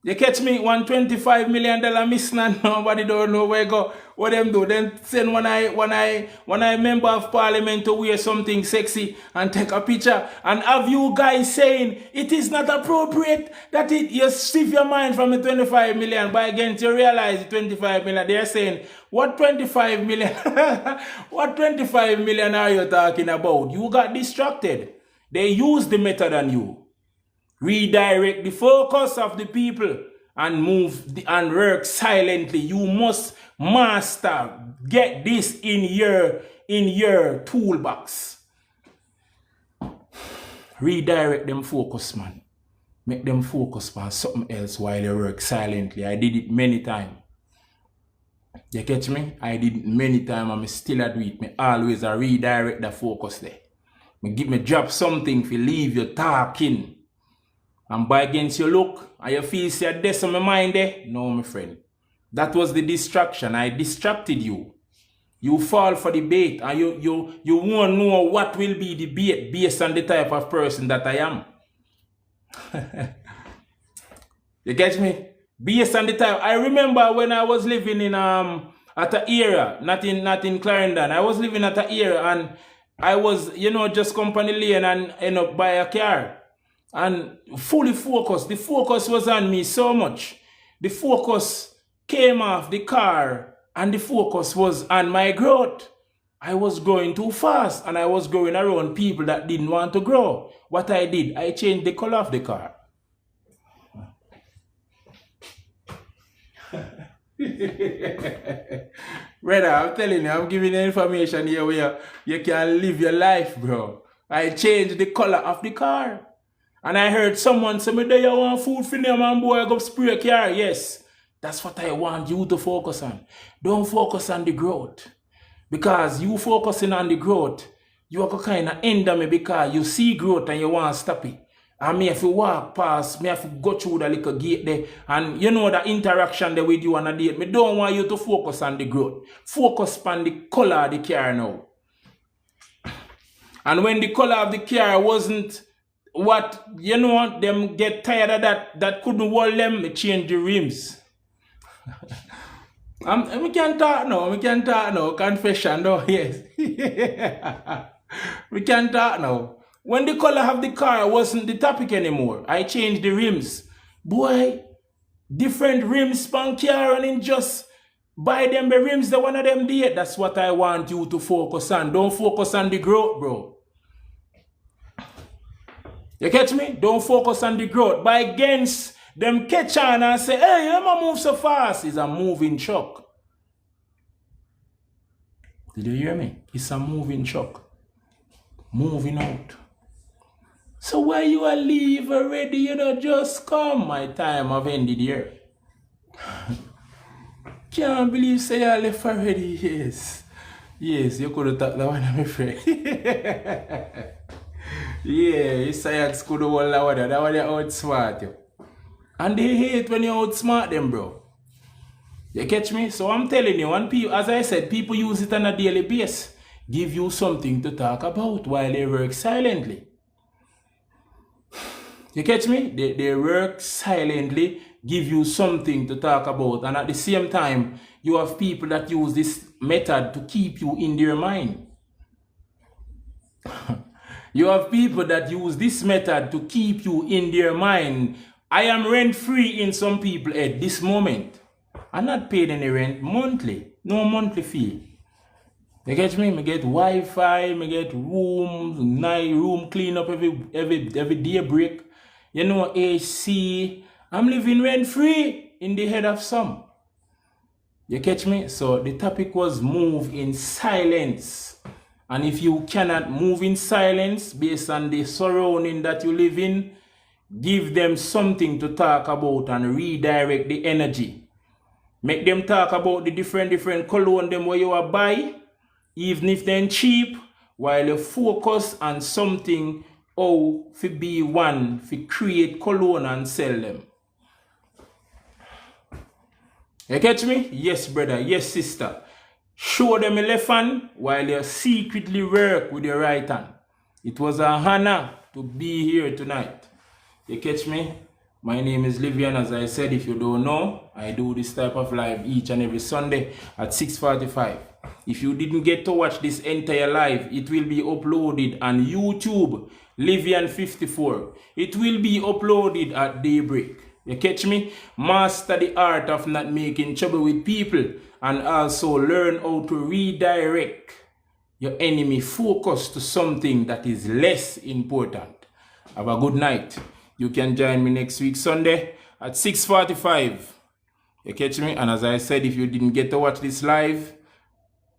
You catch me? $125 million missing and nobody don't know where go. What them do? Then send one I member of parliament to wear something sexy and take a picture and have you guys saying it is not appropriate that you shift your mind from the 25 million, but again you realize the 25 million. They're saying, what 25 million? What 25 million are you talking about? You got distracted. They use the method on you. Redirect the focus of the people and move and work silently. You must master. Get this in your toolbox. Redirect them focus, man. Make them focus on something else while you work silently. I did it many times. You catch me? I did it many times and I still do it. I always redirect the focus there. Me drop something if you leave you talking. And by against you look and you feel you're there on my mind there. No, my friend. That was the distraction. I distracted you. You fall for the bait and you won't know what will be the bait based on the type of person that I am. You get me? Based on the type. I remember when I was living in at an area, not in Clarendon. I was living at an area and I was, just company lane and end up buy a car. and fully focused. The focus was on me so much. The focus came off the car and the focus was on my growth. I was growing too fast and I was growing around people that didn't want to grow. What I did, I changed the color of the car. Brother, I'm telling you, I'm giving you information here where you can live your life, bro. I changed the color of the car. And I heard someone say, do you want food for them, man, boy, go spray a car? Yes. That's what I want you to focus on. Don't focus on the growth. Because you focusing on the growth, you are kind of hinder me because you see growth and you want to stop it. And me have to walk past, me have to go through the little gate there. And you know the interaction there with you on a date. Me don't want you to focus on the growth. Focus on the color of the car now. And when the color of the car wasn't what, you know, them get tired of that couldn't hold them, me change the rims. We can talk now, confession though, yes. We can talk now. When the color of the car wasn't the topic anymore, I changed the rims. Boy, different rims span car and just buy them the rims, the one of them did. That's what I want you to focus on. Don't focus on the growth, bro. You catch me? Don't focus on the growth. By against them catch on and say, hey, you don't move so fast. It's a moving truck. Did you hear me? It's a moving truck. Moving out. So why you a leave already? You know, just come. My time have ended here. Can't believe say I left already. Yes. Yes, you could have talked that one, my friend. Yeah, you science could have hold that one. That one you outsmart you. And they hate when you outsmart them, bro. You catch me? So I'm telling you, when people, as I said, people use it on a daily basis. Give you something to talk about while they work silently. You catch me? They work silently, give you something to talk about. And at the same time, you have people that use this method to keep you in their mind. You have people that use this method to keep you in their mind. I am rent-free in some people at this moment. I'm not paid any rent monthly. No monthly fee. You get me? I get Wi-Fi, I get room, night room clean up every day break. You know, AC. I'm living rent-free in the head of some. You catch me? So the topic was move in silence. And if you cannot move in silence based on the surrounding that you live in, give them something to talk about and redirect the energy. Make them talk about the different cologne them where you are buy, even if they're cheap, while you focus on something how to be one, to create cologne and sell them. You catch me? Yes, brother. Yes, sister. Show them your left hand while you secretly work with your right hand. It was an honor to be here tonight. You catch me? My name is Livian. As I said, if you don't know, I do this type of live each and every Sunday at 6:45. If you didn't get to watch this entire live, it will be uploaded on YouTube, Livian 54. It will be uploaded at daybreak. You catch me? Master the art of not making trouble with people and also learn how to redirect your enemy focus to something that is less important. Have a good night. You can join me next week Sunday at 6:45. You catch me? And as I said, if you didn't get to watch this live,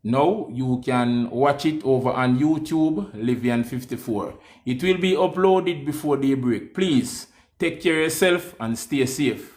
no, you can watch it over on YouTube, Livian 54. It will be uploaded before daybreak. Please take care of yourself and stay safe.